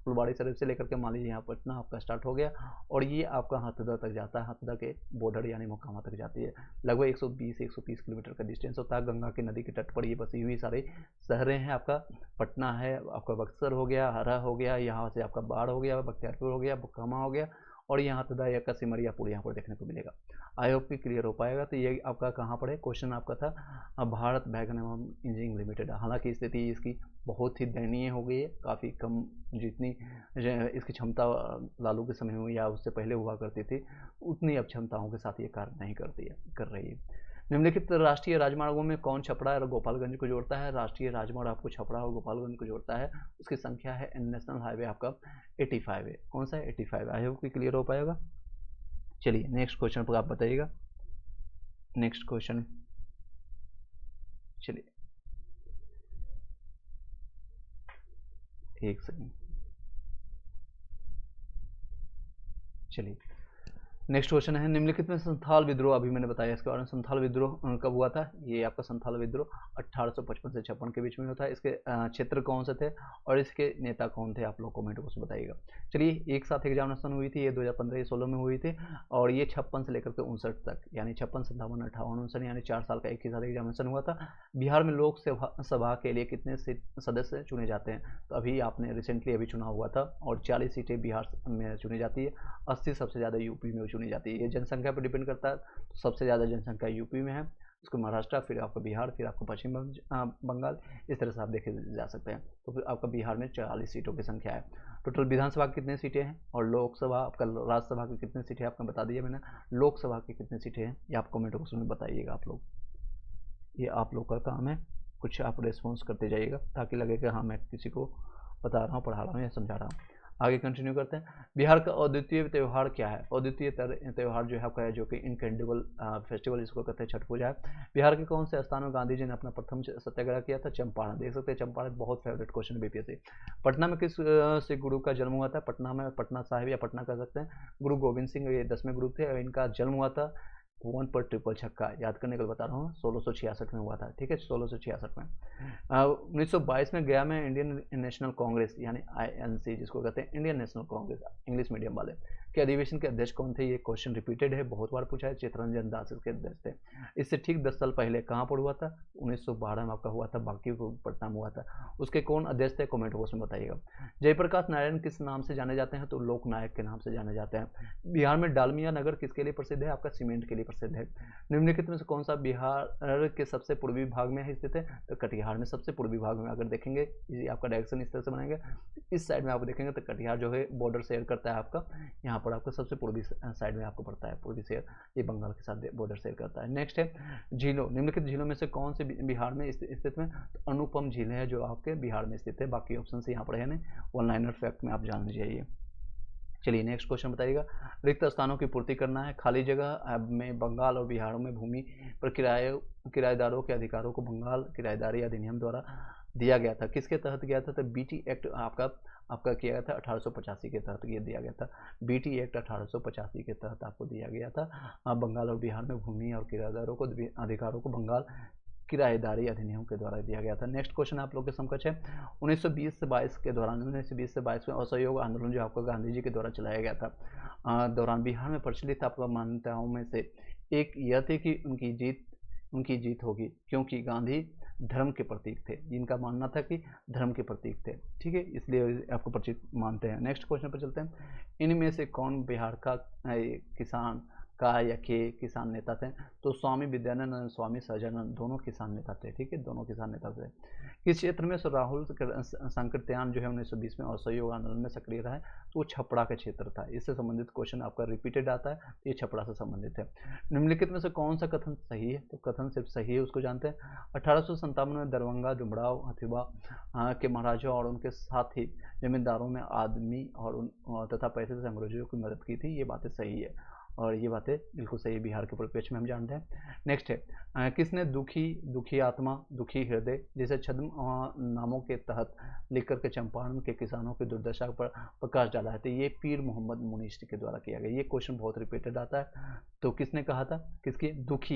फुलबाड़ी शरीफ से लेकर के मान लीजिए यहाँ पटना आपका स्टार्ट हो गया, और ये आपका हथुदा तक जाता है, हथुदा के बॉर्डर यानी मोकामा तक जाती है। लगभग 120-130 किलोमीटर का डिस्टेंस होता है। गंगा की नदी के तट पर ये बसी हुई सारे शहरें हैं। आपका पटना है, आपका बक्सर हो गया, हरा हो गया, यहाँ से आपका बाढ़ हो गया, बख्तियारपुर हो गया, बुकामा हो गया, और यहाँ तदा या का सिमरियापुर यहाँ पर देखने को मिलेगा। आई होप कि क्लियर हो पाएगा। तो ये आपका कहाँ पर है? क्वेश्चन आपका था भारत बैगन एवं इंजीनियरिंग लिमिटेड। हालांकि स्थिति इसकी बहुत ही दयनीय हो गई है, काफ़ी कम, जितनी इसकी क्षमता लालू के समय में या उससे पहले हुआ करती थी, उतनी अब क्षमताओं के साथ ये कार्य नहीं कर रही है। निम्नलिखित राष्ट्रीय राजमार्गों में कौन छपरा और गोपालगंज को जोड़ता है? राष्ट्रीय राजमार्ग आपको छपरा और गोपालगंज को जोड़ता है, उसकी संख्या है, नेशनल हाईवे आपका 85 है। कौन सा है? 85। आई होप कि क्लियर हो पाएगा। चलिए, नेक्स्ट क्वेश्चन पर आप बताइएगा। नेक्स्ट क्वेश्चन, चलिए एक सेकंड, चलिए नेक्स्ट क्वेश्चन है, निम्नलिखित में संथाल विद्रोह, अभी मैंने बताया इसके बारे में, संथाल विद्रोह कब हुआ था? ये आपका संथाल विद्रोह 1855 से 56 के बीच में होता है। इसके क्षेत्र कौन से थे और इसके नेता कौन थे, आप लोग कमेंट बॉक्स में बताइएगा। चलिए, एक साथ एग्जामिनेशन हुई थी, ये 2015-16 में हुई थी और ये 56 से लेकर के 59 तक, यानी 56, 57, 58, 59, यानी 4 साल का एक ही साथ एग्जामिनेशन हुआ था। बिहार में लोक सभा के लिए कितने सदस्य चुने जाते हैं? तो अभी आपने रिसेंटली अभी चुनाव हुआ था और 40 सीटें बिहार में चुनी जाती है, 80 सबसे ज़्यादा यूपी में चुनी जाती है। ये जनसंख्या पर डिपेंड करता है, तो सबसे ज़्यादा जनसंख्या यूपी में है, उसको महाराष्ट्र, फिर आपका बिहार, फिर आपका पश्चिम बंगाल, इस तरह से आप देखे जा सकते हैं। तो फिर आपका बिहार में 40 सीटों की संख्या है। टोटल विधानसभा की कितनी सीटें हैं और लोकसभा, आपका राज्यसभा की कितनी सीटें हैं, आपने बता दिया मैंने। लोकसभा की कितनी सीटें हैं ये आप कमेंट बॉक्स में बताइएगा। आप लोग, ये आप लोग का काम है, कुछ आप रिस्पॉन्स करते जाइएगा ताकि लगे कि हाँ मैं किसी को बता रहा हूँ, पढ़ा रहा हूँ या समझा रहा हूँ। आगे कंटिन्यू करते हैं। बिहार का अद्वितीय त्यौहार क्या है? अद्वितीय त्यौहार जो है आपका है, जो कि इनक्रेडिबल फेस्टिवल जिसको कहते हैं, छठ पूजा है। बिहार के कौन से स्थान में गांधी जी ने अपना प्रथम सत्याग्रह किया था? चंपारण। देख सकते हैं, चंपारण बहुत फेवरेट क्वेश्चन बीपीएससी। पटना में किस सिख गुरु का जन्म हुआ था? पटना में पटना साहिब या पटना कह सकते हैं, गुरु गोविंद सिंह ये 10वें गुरु थे और इनका जन्म हुआ था 1 पर ट्रिपल छक्का, याद करने के लिए बता रहा हूँ, 1666 में हुआ था। ठीक है, 1666 में। 1922 में गया में इंडियन नेशनल कांग्रेस यानी INC जिसको कहते हैं, Indian national Congress, English medium वाले, के अधिवेशन के अध्यक्ष कौन थे? ये क्वेश्चन रिपीटेड है, बहुत बार पूछा है। चित्तरंजन दास इसके अध्यक्ष थे। इससे ठीक 10 साल पहले कहाँ पर हुआ था? 1912 में आपका हुआ था, बांकीपुर पटना में हुआ था। उसके कौन अध्यक्ष थे? कमेंट बॉक्स में बताइएगा। जयप्रकाश नारायण किस नाम से जाने जाते हैं? तो लोकनायक के नाम से जाने जाते हैं। बिहार में डालमिया नगर किसके लिए प्रसिद्ध है? आपका सीमेंट के लिए प्रसिद्ध है। निम्नलिखित में से कौन सा बिहार के सबसे पूर्वी भाग में स्थित है? तो कटिहार में सबसे पूर्वी भाग में। अगर देखेंगे, ये आपका डायरेक्शन इस तरह से बनाएंगे, इस साइड में आप देखेंगे तो कटिहार जो है बॉर्डर शेयर करता है आपका, यहाँ पर आपका सबसे पूर्वी साइड में आपको पड़ता है, पूर्वी शेयर, ये बंगाल के साथ बॉर्डर शेयर करता है। नेक्स्ट है झीलों, निम्नलिखित झीलों में से कौन से बिहार में स्थित में? तो अनुपम झील है जो आपके बिहार में स्थित है। बाकी ऑप्शन से यहाँ पर है नहीं, वन लाइनर फैक्ट में आप जान लीजिए। चलिए, नेक्स्ट क्वेश्चन बताइएगा। रिक्त स्थानों की पूर्ति करना है, खाली जगह में बंगाल और बिहारों में भूमि पर किराएदारों के अधिकारों को बंगाल किराएदारी अधिनियम द्वारा दिया गया था। किसके तहत गया था? तो BT एक्ट आपका किया गया था 1885 के तहत ये दिया गया था। BT एक्ट 1885 के तहत आपको दिया गया था। बंगाल और बिहार में भूमि और किराएदारों को अधिकारों को बंगाल किराएदारी अधिनियम के द्वारा दिया गया था। नेक्स्ट क्वेश्चन आप लोग के समकक्ष है। 1920 से 22 के दौरान, 1920 से 22 में असहयोग आंदोलन जो आपका गांधी जी के द्वारा चलाया गया था, दौरान बिहार में प्रचलित आपका मान्यताओं में से एक यह थी कि उनकी जीत होगी, क्योंकि गांधी धर्म के प्रतीक थे। जिनका मानना था कि धर्म के प्रतीक थे, ठीक है, इसलिए आपको परिचित मानते हैं। नेक्स्ट क्वेश्चन पर चलते हैं। इनमें से कौन बिहार का किसान का या के किसान नेता थे? तो स्वामी विद्यानंद, स्वामी सहजानंद दोनों किसान नेता थे। ठीक है, दोनों किसान नेता थे। किस क्षेत्र में राहुल संकीर्तन जो है 1920 में असहयोग आंदोलन में सक्रिय रहा है? तो वो छपरा का क्षेत्र था। इससे संबंधित क्वेश्चन आपका रिपीटेड आता है, तो ये छपरा से संबंधित है। निम्नलिखित में से कौन सा कथन सही है? तो कथन सिर्फ सही है उसको जानते हैं। 1857 में दरभंगा, डुमराव, हथुआ के महाराजाओं और उनके साथ ही जमींदारों ने आदमी और तथा पैसे से अंग्रेजों की मदद की थी। ये बातें सही है और ये बातें बिल्कुल सही, बिहार के परिप्रेक्ष्य में हम जानते हैं। नेक्स्ट है, किसने दुखी आत्मा, दुखी हृदय जैसे छद्म नामों के तहत लिखकर के चंपारण के किसानों की दुर्दशा पर प्रकाश डाला है? तो ये पीर मोहम्मद मुनीश के द्वारा किया गया। ये क्वेश्चन बहुत रिपीटेड आता है। तो किसने कहा था? किसकी?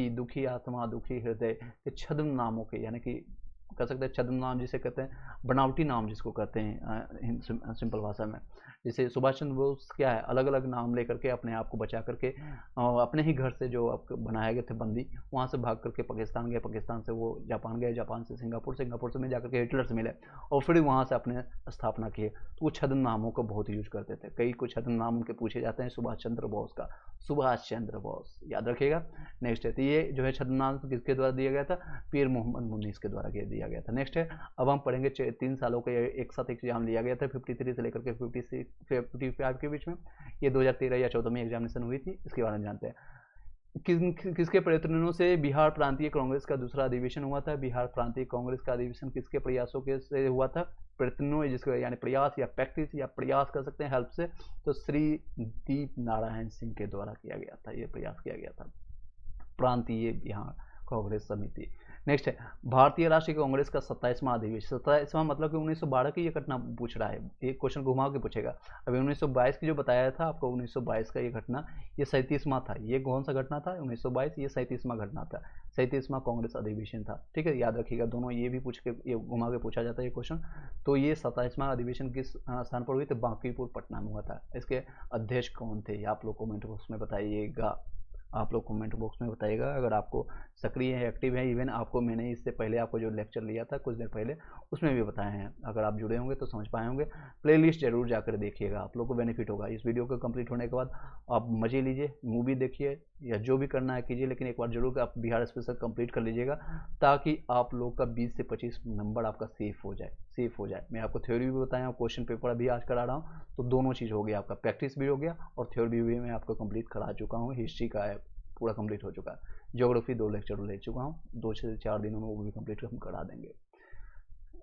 दुखी आत्मा, दुखी हृदय के छद्म नामों के, यानी कि कह सकते हैं छद्म नाम जिसे कहते हैं, बनावटी नाम जिसको कहते हैं सिंपल भाषा में। जैसे सुभाष चंद्र बोस क्या है, अलग अलग नाम लेकर के अपने आप को बचा करके अपने ही घर से जो बनाए गए थे बंदी, वहाँ से भाग करके पाकिस्तान गए, पाकिस्तान से वो जापान गए, जापान से सिंगापुर, सिंगापुर से में जाकर के हिटलर से मिले और फिर वहाँ से अपने स्थापना किए। तो वो छद्म नामों को बहुत यूज करते थे। कई कुछ छद्म नाम उनके पूछे जाते हैं। सुभाष चंद्र बोस का, सुभाष चंद्र बोस, याद रखिएगा। नेक्स्ट है, तो ये जो है छद्म नाम किसके द्वारा दिया गया था? पीर मोहम्मद मुनीस के द्वारा दिया गया था। नेक्स्ट है, अब हम पढ़ेंगे 3 सालों का एक साथ एग्जाम लिया गया था 53 से लेकर के 55 के बीच में। ये 2013 या 14 में एग्जामिनेशन हुई थी, इसके बारे में जानते हैं। किसके प्रयत्नों से बिहार प्रांतीय कांग्रेस का दूसरा अधिवेशन हुआ था? बिहार प्रांतीय कांग्रेस का अधिवेशन किसके प्रयासों के से हुआ था? प्रयत्नों, जिसको यानी प्रयास या प्रैक्टिस या प्रयास कर सकते हैं हेल्प से, तो श्री दीप नारायण सिंह के द्वारा किया गया था। ये प्रयास किया गया था, प्रांतीय बिहार कांग्रेस समिति। नेक्स्ट है भारतीय राष्ट्रीय कांग्रेस का 27वां अधिवेशन। 27वां मतलब कि 1912 की ये घटना पूछ रहा है, एक क्वेश्चन घुमा के पूछेगा। अभी 1922 की जो बताया था आपको, 1922 का ये घटना, ये 37वां था। ये कौन सा घटना था 1922, ये 37वां घटना था, 37वां कांग्रेस अधिवेशन था। ठीक है, याद रखिएगा, दोनों ये भी पूछ के, ये घुमा के पूछा जाता है ये क्वेश्चन। तो ये 27वां अधिवेशन किस स्थान पर हुई थी? बांकीपुर पटना में हुआ था। इसके अध्यक्ष कौन थे? आप लोग कमेंट बॉक्स में बताइएगा, आप लोग कमेंट बॉक्स में बताइएगा। अगर आपको सक्रिय है, एक्टिव है, इवन आपको मैंने इससे पहले आपको जो लेक्चर लिया था कुछ देर पहले, उसमें भी बताए हैं। अगर आप जुड़े होंगे तो समझ पाए होंगे। प्लेलिस्ट जरूर जाकर देखिएगा, आप लोग को बेनिफिट होगा। इस वीडियो को कंप्लीट होने के बाद आप मजे लीजिए, मूवी देखिए या जो भी करना है कीजिए, लेकिन एक बार जरूर आप बिहार स्पेशल कंप्लीट कर लीजिएगा, ताकि आप लोग का 20 से 25 नंबर आपका सेफ हो जाए, सेफ हो जाए। मैं आपको थ्योरी भी बताया हूँ, क्वेश्चन पेपर अभी आज करा रहा हूँ, तो दोनों चीज़ हो गया आपका, प्रैक्टिस भी हो गया और थ्योरी भी मैं आपको कंप्लीट करा चुका हूँ। हिस्ट्री का है पूरा कंप्लीट हो चुका है। ज्योग्राफी 2 लेक्चर ले चुका हूँ, 2 से 4 दिनों में वो भी कंप्लीट हम करा देंगे।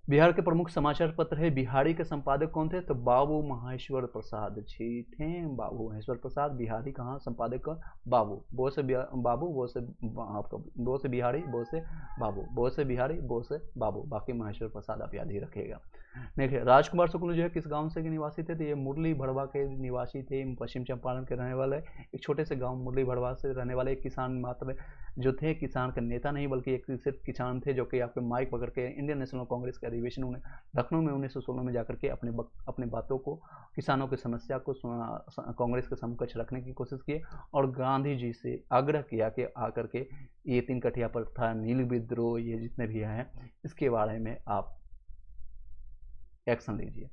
बिहार के प्रमुख समाचार पत्र है बिहारी के संपादक कौन थे? तो बाबू महेश्वर प्रसाद जी थे। बाबू महेश्वर प्रसाद। बिहारी कहाँ संपादक का? बाबू, बो से बाबू, बो से आपका, बो से बिहारी, बो से बाबू, बो से बिहारी, बो से बाबू, बाकी महेश्वर प्रसाद आप याद ही रखिएगा। देखिए राजकुमार शुक्ल जो है किस गांव से के निवासी थे? तो ये मुरली भड़वा के निवासी थे, पश्चिम चंपारण के रहने वाले, एक छोटे से गांव मुरली भड़वा से रहने वाले एक किसान मात्र जो थे, किसान का नेता नहीं बल्कि एक सिर्फ किसान थे, जो कि आपके माइक पकड़ के इंडियन नेशनल कांग्रेस के अधिवेशन में लखनऊ में 1916 में जाकर के अपने बातों को, किसानों की समस्या को कांग्रेस के समकक्ष रखने की कोशिश की और गांधी जी से आग्रह किया कि आकर के ये 3 कठिया प्रथा, नील विद्रोह, ये जितने भी हैं इसके बारे में आप एक्शन लीजिए।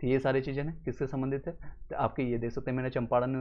तो ये सारी चीज़ें ना किससे संबंधित है? तो आपके ये देख सकते हैं, मैंने चंपारण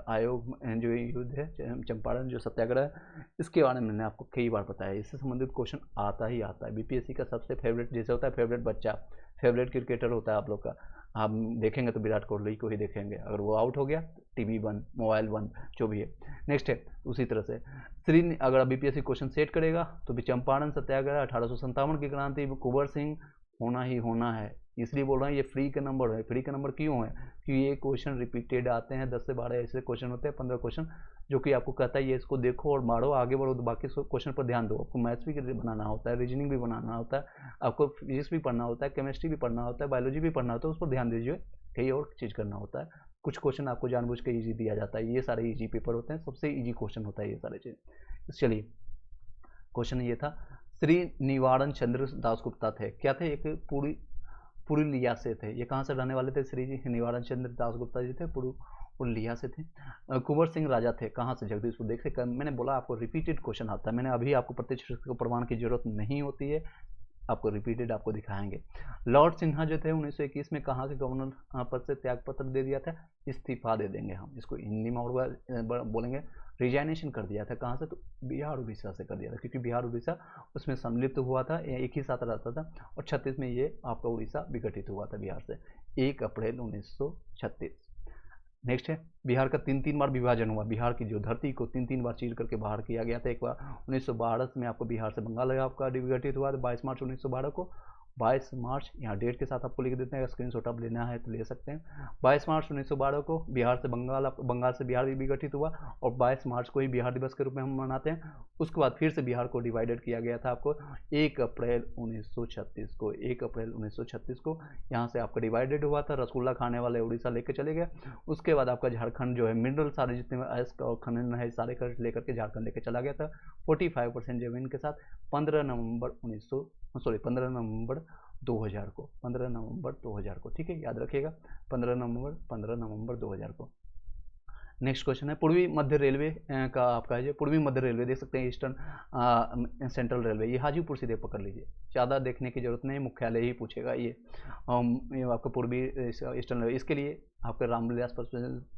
आयोग जो युद्ध है, चंपारण जो सत्याग्रह है, इसके बारे में मैंने आपको कई बार बताया। इससे संबंधित क्वेश्चन आता ही आता है। बीपीएससी का सबसे फेवरेट जैसे होता है फेवरेट बच्चा, फेवरेट क्रिकेटर होता है आप लोग का, आप देखेंगे तो विराट कोहली को ही देखेंगे। अगर वो आउट हो गया टीवी बंद, मोबाइल बंद, जो भी है। नेक्स्ट है उसी तरह से श्री, अगर बीपीएससी क्वेश्चन सेट करेगा तो भी चंपारण सत्याग्रह, 1857 की क्रांति, कुंवर सिंह होना ही होना है। इसलिए बोल रहा हूँ ये फ्री का नंबर है। फ्री का नंबर क्यों है? क्योंकि ये क्वेश्चन रिपीटेड आते हैं, 10 से 12 ऐसे क्वेश्चन होते हैं, 15 क्वेश्चन, जो कि आपको कहता है ये इसको देखो और मारो, आगे बढ़ो, तो बाकी क्वेश्चन पर ध्यान दो। आपको मैथ्स भी बनाना होता है, रीजनिंग भी बनाना होता है, आपको फिजिक्स भी पढ़ना होता है, केमिस्ट्री भी पढ़ना होता है, बायोलॉजी भी पढ़ना होता है, उस पर ध्यान दीजिए। कई और चीज़ करना होता है। कुछ क्वेश्चन आपको जानबूझ के ईजी दिया जाता है, ये सारे ईजी पेपर होते हैं, सबसे ईजी क्वेश्चन होता है ये सारे चीज़। चलिए क्वेश्चन ये था, श्री निवारण चंद्र दासगुप्ता थे, क्या थे? एक पुरुलिया से थे। ये कहाँ से रहने वाले थे? श्री निवारण चंद्र दासगुप्ता जी थे, पुरुलिया से थे। कुंवर सिंह राजा थे, कहाँ से? जगदीशपुर। देख सकते, मैंने बोला आपको रिपीटेड क्वेश्चन आता है। मैंने अभी आपको प्रत्यक्ष को प्रमाण की जरूरत नहीं होती है, आपको रिपीटेड आपको दिखाएंगे। लॉर्ड सिन्हा जो थे 1921 में कहाँ के गवर्नर पद से त्याग पत्र दे दिया था? इस्तीफा दे देंगे हम, इसको हिंदी में और बोलेंगे रिजाइनेशन कर दिया था। कहाँ से? तो बिहार उड़ीसा से कर दिया था, क्योंकि बिहार उड़ीसा उसमें सम्मिलित हुआ था, एक ही साथ रहता था। और 36 में ये आपका उड़ीसा विघटित हुआ था बिहार से, 1 अप्रैल 1936। नेक्स्ट है, बिहार का 3 बार विभाजन हुआ। बिहार की जो धरती को 3 बार चीर करके बाहर किया गया था। एक बार 1912 में आपको बिहार से बंगाल आपका विघटित हुआ, 22 मार्च 1912 को। 22 मार्च, यहाँ डेट के साथ आपको लिख देते हैं, स्क्रीनशॉट आप लेना है तो ले सकते हैं। 22 मार्च 1912 को बिहार से बंगाल से बिहार भी विघटित हुआ, और 22 मार्च को ही बिहार दिवस के रूप में हम मनाते हैं। उसके बाद फिर से बिहार को डिवाइडेड किया गया था आपको 1 अप्रैल 1936 को। 1 अप्रैल 1936 को यहाँ से आपका डिवाइडेड हुआ था। रसगुल्ला खाने वाले उड़ीसा लेकर चले गए। उसके बाद आपका झारखंड जो है, मिनरल सारे जितने अयस्क और खनन है सारे कर लेकर के झारखंड लेकर चला गया था 45% जमीन के साथ। 15 नवंबर 2000 को, 15 नवंबर 2000 को, ठीक है, याद रखिएगा, 15 नवंबर 2000 को। नेक्स्ट क्वेश्चन है, पूर्वी मध्य रेलवे का आपका है जो पूर्वी मध्य रेलवे देख सकते हैं, ईस्टर्न सेंट्रल रेलवे, ये हाजीपुर सीधे पकड़ लीजिए, ज़्यादा देखने की जरूरत नहीं, मुख्यालय ही पूछेगा ये आपका पूर्वी ईस्टर्न रेलवे। इसके लिए आपके रामविलास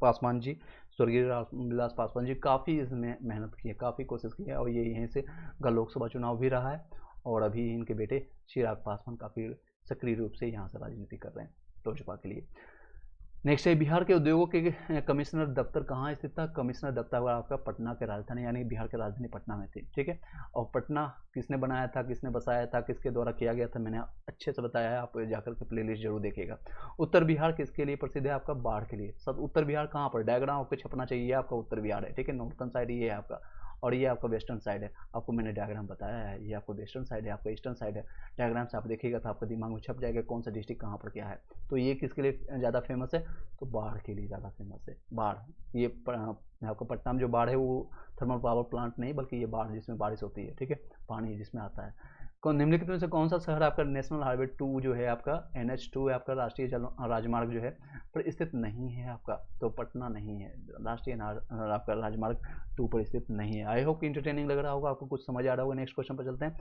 पासवान जी, स्वर्गीय रामविलास पासवान जी काफ़ी इसमें मेहनत की है, काफ़ी कोशिश की है, और ये यहीं से लोकसभा चुनाव भी रहा है, और अभी इनके बेटे चिराग पासवान काफ़ी सक्रिय रूप से यहाँ से राजनीति कर रहे हैं लोजपा के लिए। नेक्स्ट है, बिहार के उद्योगों के कमिश्नर दफ्तर कहाँ स्थित था? कमिश्नर दफ्तर आपका पटना के राजधानी, यानी बिहार के राजधानी पटना में थी, ठीक है। और पटना किसने बनाया था, किसने बसाया था, किसके द्वारा किया गया था, मैंने अच्छे से बताया है, आप जाकर के प्लेलिस्ट जरूर देखिएगा। उत्तर बिहार किसके लिए प्रसिद्ध है? आपका बाढ़ के लिए। सब उत्तर बिहार कहाँ पर? डायग्राम आपको छपना चाहिए, आपका उत्तर बिहार है, ठीक है, नॉर्थन साइड ये है आपका। और ये आपका वेस्टर्न साइड है। आपको मैंने डायग्राम बताया है, ये आपका वेस्टर्न साइड है, आपका ईस्टर्न साइड है। डायग्राम से आप देखिएगा तो आपके दिमाग में छप जाएगा कौन सा डिस्ट्रिक्ट कहाँ पर क्या है। तो ये किसके लिए ज़्यादा फेमस है, तो बाढ़ के लिए ज़्यादा फेमस है। बाढ़, ये आपका पटना में जो बाढ़ है वो थर्मल पावर प्लांट नहीं, बल्कि ये बाढ़ जिसमें बारिश होती है, ठीक है, पानी जिसमें आता है। निम्नलिखित में से कौन सा शहर आपका नेशनल हाईवे 2 जो है आपका NH2 है, आपका राष्ट्रीय जल राजमार्ग जो है पर स्थित नहीं है आपका, तो पटना नहीं है, राष्ट्रीय आपका राजमार्ग 2 पर स्थित नहीं है। आई होप कि इंटरटेनिंग लग रहा होगा, आपको कुछ समझ आ रहा होगा। नेक्स्ट क्वेश्चन पर चलते हैं।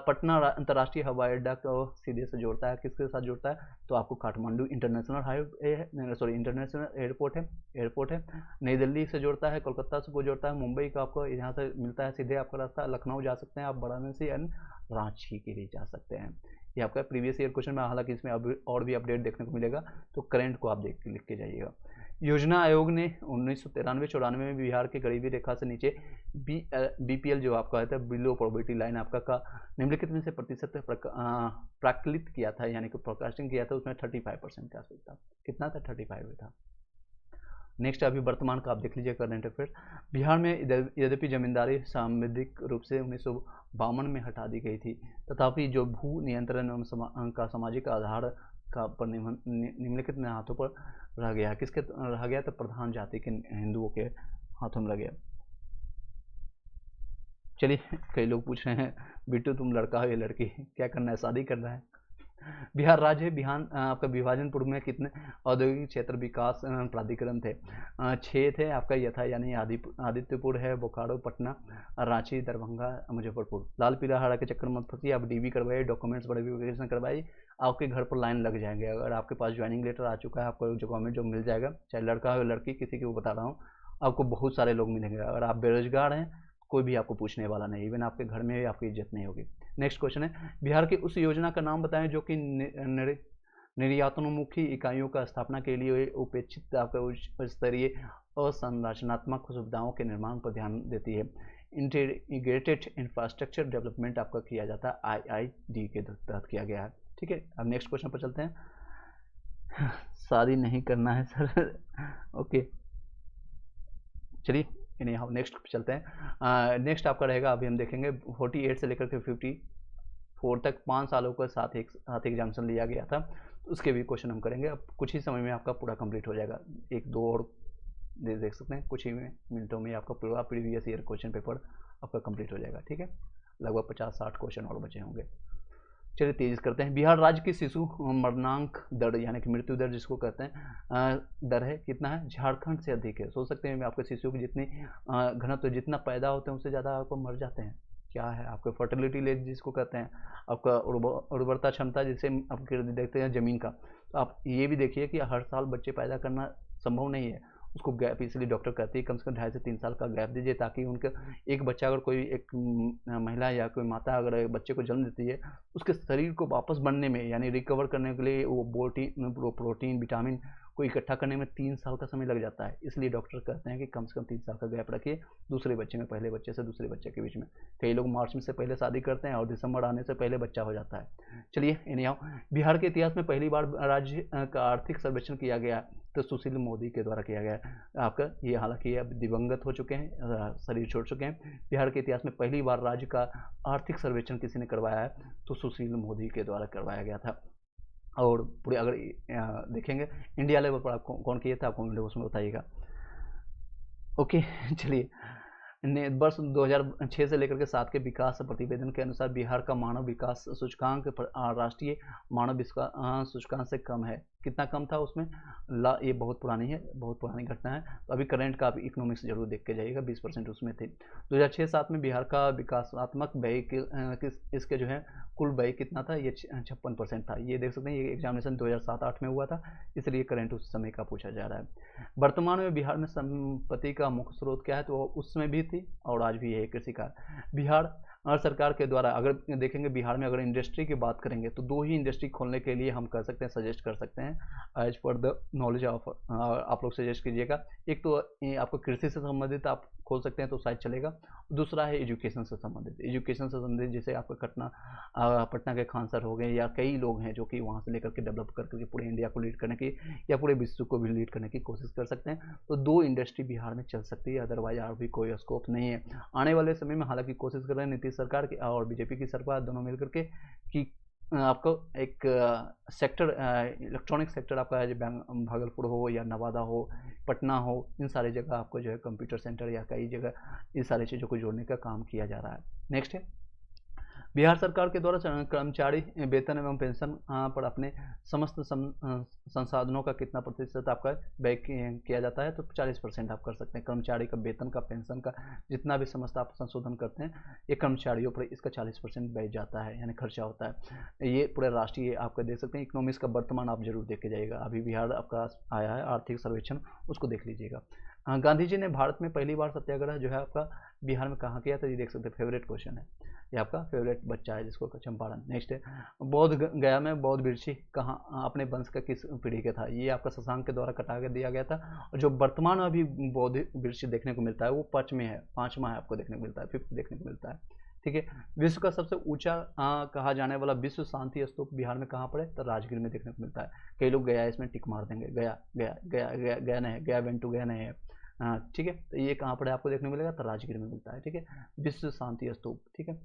पटना अंतर्राष्ट्रीय हवाई अड्डा को सीधे से जोड़ता है, किसके साथ जोड़ता है, तो आपको काठमांडू इंटरनेशनल हाईवे है, सॉरी इंटरनेशनल एयरपोर्ट है। नई दिल्ली से जोड़ता है, कोलकाता से को जोड़ता है, मुंबई का आपको यहाँ से मिलता है सीधे आपका रास्ता, लखनऊ जा सकते हैं आप, वाराणसी एंड रांची के लिए जा सकते हैं। ये आपका प्रीवियस ईयर क्वेश्चन में, हालांकि इसमें अब और भी अपडेट देखने को मिलेगा, तो करंट को आप लिख के जाइएगा। योजना आयोग ने 1993-94 में बिहार के गरीबी रेखा से नीचे BPL जो आपका है बिलो पॉवर्टी लाइन आपका का निम्नलिखित में से प्रतिशत प्राकलित किया था, यानी कि फोरकास्टिंग किया था, उसमें 35% का था। कितना था, 35 था। नेक्स्ट अभी वर्तमान का आप देख लीजिए करंट अफेयर। बिहार में यद्यपि जमींदारी सांविधिक रूप से 1952 में हटा दी गई थी, तथापि जो भू नियंत्रण का सामाजिक आधार का पर निम्नलिखित में हाथों पर रह गया। किसके रह गया, तो प्रधान जाति के हिंदुओं के हाथों में रह गया। चलिए, कई लोग पूछ रहे हैं बिट्टू तुम लड़का हो या लड़की, क्या करना है, शादी करना है। बिहार राज्य आपका विभाजन पूर्व में कितने औद्योगिक क्षेत्र विकास प्राधिकरण थे, 6 थे आपका यथा, यानी आदित्यपुर है, बोकारो, पटना, रांची, दरभंगा, मुजफ्फरपुर। लाल पीला हरा के चक्कर मत फंसिए, आप DB करवाइए, डॉक्यूमेंट्स वेरिफिकेशन करवाइए, आपके घर पर लाइन लग जाएंगे। अगर आपके पास ज्वाइनिंग लेटर आ चुका है, आपको जो गवर्नमेंट जॉब मिल जाएगा, चाहे लड़का हो या लड़की, किसी की वो बता रहा हूँ, आपको बहुत सारे लोग मिलेंगे। अगर आप बेरोजगार हैं, कोई भी आपको पूछने वाला नहीं, इवन आपके घर में भी आपकी इज्जत नहीं होगी। नेक्स्ट क्वेश्चन है, बिहार की उस योजना का नाम बताएं जो कि निर्यातोन्मुखी इकाइयों का स्थापना के लिए उपेक्षित आपका उच्च स्तरीय असंरचनात्मक सुविधाओं के निर्माण पर ध्यान देती है। इंटीग्रेटेड इंफ्रास्ट्रक्चर डेवलपमेंट आपका किया जाता है, IID के तहत किया गया है, ठीक है। अब नेक्स्ट क्वेश्चन पर चलते हैं। शादी नहीं करना है सर, ओके चलिए इन्हें नेक्स्ट चलते हैं। नेक्स्ट आपका रहेगा, अभी हम देखेंगे 48 से लेकर के 54 तक 5 सालों का साथ एग्जामिनेशन लिया गया था, तो उसके भी क्वेश्चन हम करेंगे। अब कुछ ही समय में आपका पूरा कंप्लीट हो जाएगा, 1-2 और देख सकते हैं, कुछ ही मिनटों में आपका पूरा प्रीवियस ईयर क्वेश्चन पेपर आपका कंप्लीट हो जाएगा, ठीक है। लगभग 50-60 क्वेश्चन और बचे होंगे। चलिए तेज करते हैं। बिहार राज्य की शिशु मरणांक दर, यानी कि मृत्यु दर जिसको कहते हैं, दर है कितना है, झारखंड से अधिक है। सोच सकते हैं आपके शिशु की जितनी घनत्व जितना पैदा होते हैं उससे ज़्यादा आपको मर जाते हैं। क्या है आपके फर्टिलिटी रेट जिसको कहते हैं, आपका उर्वरता क्षमता जिसे आप देखते हैं ज़मीन का, तो आप ये भी देखिए कि हर साल बच्चे पैदा करना संभव नहीं है, उसको गैप, इसलिए डॉक्टर कहती है कम से कम 2.5 से 3 साल का गैप दीजिए, ताकि उनका एक बच्चा, अगर कोई एक महिला या कोई माता अगर एक बच्चे को जन्म देती है, उसके शरीर को वापस बनने में, यानी रिकवर करने के लिए वो प्रोटीन विटामिन को इकट्ठा करने में 3 साल का समय लग जाता है। इसलिए डॉक्टर कहते हैं कि कम से कम 3 साल का गैप रखिए दूसरे बच्चे में, पहले बच्चे से दूसरे बच्चे के बीच में। कई लोग मार्च में से पहले शादी करते हैं और दिसंबर आने से पहले बच्चा हो जाता है। चलिए इन्हें आओ, बिहार के इतिहास में पहली बार राज्य का आर्थिक सर्वेक्षण किया गया, तो सुशील मोदी के द्वारा किया गया आपका। ये हालांकि ये अब दिवंगत हो चुके हैं, शरीर छोड़ चुके हैं। बिहार के इतिहास में पहली बार राज्य का आर्थिक सर्वेक्षण किसी ने करवाया है, तो सुशील मोदी के द्वारा करवाया गया था। और पूरे अगर देखेंगे इंडिया लेवल पर आपको कौन किया था, आपको उसमें बताइएगा। ओके चलिए, वर्ष 2006 से लेकर के 7 के विकास प्रतिवेदन के अनुसार बिहार का मानव विकास सूचकांक राष्ट्रीय मानव विकास सूचकांक से कम है। कितना कम था उसमें, ये बहुत पुरानी है, बहुत पुरानी घटना है। तो अभी करंट का आप इकोनॉमिक्स जरूर देख के जाइएगा, 20% उसमें थे। 2006-7 में बिहार का विकासात्मक व्यय इसके जो है कुल व्यय कितना था, ये 56% था। ये देख सकते हैं, ये एग्जामिनेशन 2007-8 में हुआ था, इसलिए करंट उस समय का पूछा जा रहा है। वर्तमान में बिहार में संपत्ति का मुख्य स्रोत क्या है, तो उस समय भी थी और आज भी है कृषि का। बिहार और सरकार के द्वारा अगर देखेंगे बिहार में, अगर इंडस्ट्री की बात करेंगे तो 2 ही इंडस्ट्री खोलने के लिए हम कर सकते हैं, सजेस्ट कर सकते हैं as per the knowledge of, आप लोग सजेस्ट कीजिएगा। एक तो आपको कृषि से संबंधित आप खोल सकते हैं तो शायद चलेगा। दूसरा है एजुकेशन से संबंधित, एजुकेशन से संबंधित जैसे आपका पटना के खान सर हो गए, या कई लोग हैं जो कि वहाँ से लेकर के डेवलप करके पूरे इंडिया को लीड करने की या पूरे विश्व को भी लीड करने की कोशिश कर सकते हैं। तो 2 इंडस्ट्री बिहार में चल सकती है, अदरवाइज और भी कोई स्कोप नहीं है आने वाले समय में। हालांकि कोशिश कर रहे हैं नीतीश सरकार की और बीजेपी की सरकार दोनों मिलकर के कि आपको एक सेक्टर, इलेक्ट्रॉनिक सेक्टर आपका है, भागलपुर हो या नवादा हो, पटना हो, इन सारी जगह आपको जो है कंप्यूटर सेंटर या कई जगह इन सारी चीज़ों को जोड़ने का काम किया जा रहा है। नेक्स्ट है बिहार सरकार के द्वारा कर्मचारी वेतन एवं पेंशन पर अपने समस्त संसाधनों का कितना प्रतिशत आपका व्यय किया जाता है, तो 40% आप कर सकते हैं। कर्मचारी का वेतन का, पेंशन का, जितना भी समस्त आप संशोधन करते हैं ये कर्मचारियों पर इसका 40% व्यय जाता है, यानी खर्चा होता है। ये पूरे राष्ट्रीय आपका देख सकते हैं। इकोनॉमिक्स का वर्तमान आप जरूर देख के जाइएगा, अभी बिहार आपका आया है आर्थिक सर्वेक्षण, उसको देख लीजिएगा। गांधी जी ने भारत में पहली बार सत्याग्रह जो है आपका बिहार में कहाँ किया था, ये देख सकते हैं। फेवरेट क्वेश्चन है ये, आपका फेवरेट बच्चा है जिसको चंपारण। नेक्स्ट है बौद्ध गया में बौद्ध बिरछी कहाँ अपने वंश का किस पीढ़ी का था, ये आपका शशांक के द्वारा कटा के दिया गया था। और जो वर्तमान अभी बौद्ध बिरछी देखने को मिलता है वो 5वां है, आपको देखने को मिलता है, 5th देखने को मिलता है। ठीक है, विश्व का सबसे ऊंचा कहा जाने वाला विश्व शांति स्तूप बिहार में कहाँ पर है, तो राजगीर में देखने को मिलता है। कई लोग गया इसमें टिक मार देंगे, गया गया गया गया गया नहीं है, गया वेंटू गया नहीं है। ठीक है, तो ये कहाँ पर है आपको देखने को मिलेगा, तो राजगीर में मिलता है। ठीक है, विश्व शांति स्तूप। ठीक है,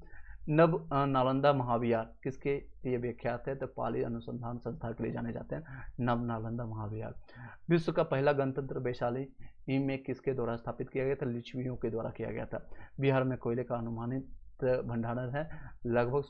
नव नालंदा महाविहार किसके लिए विख्यात है, तो पाली अनुसंधान संस्था के लिए जाने जाते हैं नव नालंदा महाविहार। विश्व का पहला गणतंत्र वैशाली में किसके द्वारा स्थापित किया गया था, लिच्छवियों के द्वारा किया गया था। बिहार में कोयले का अनुमानित भंडारण है लगभग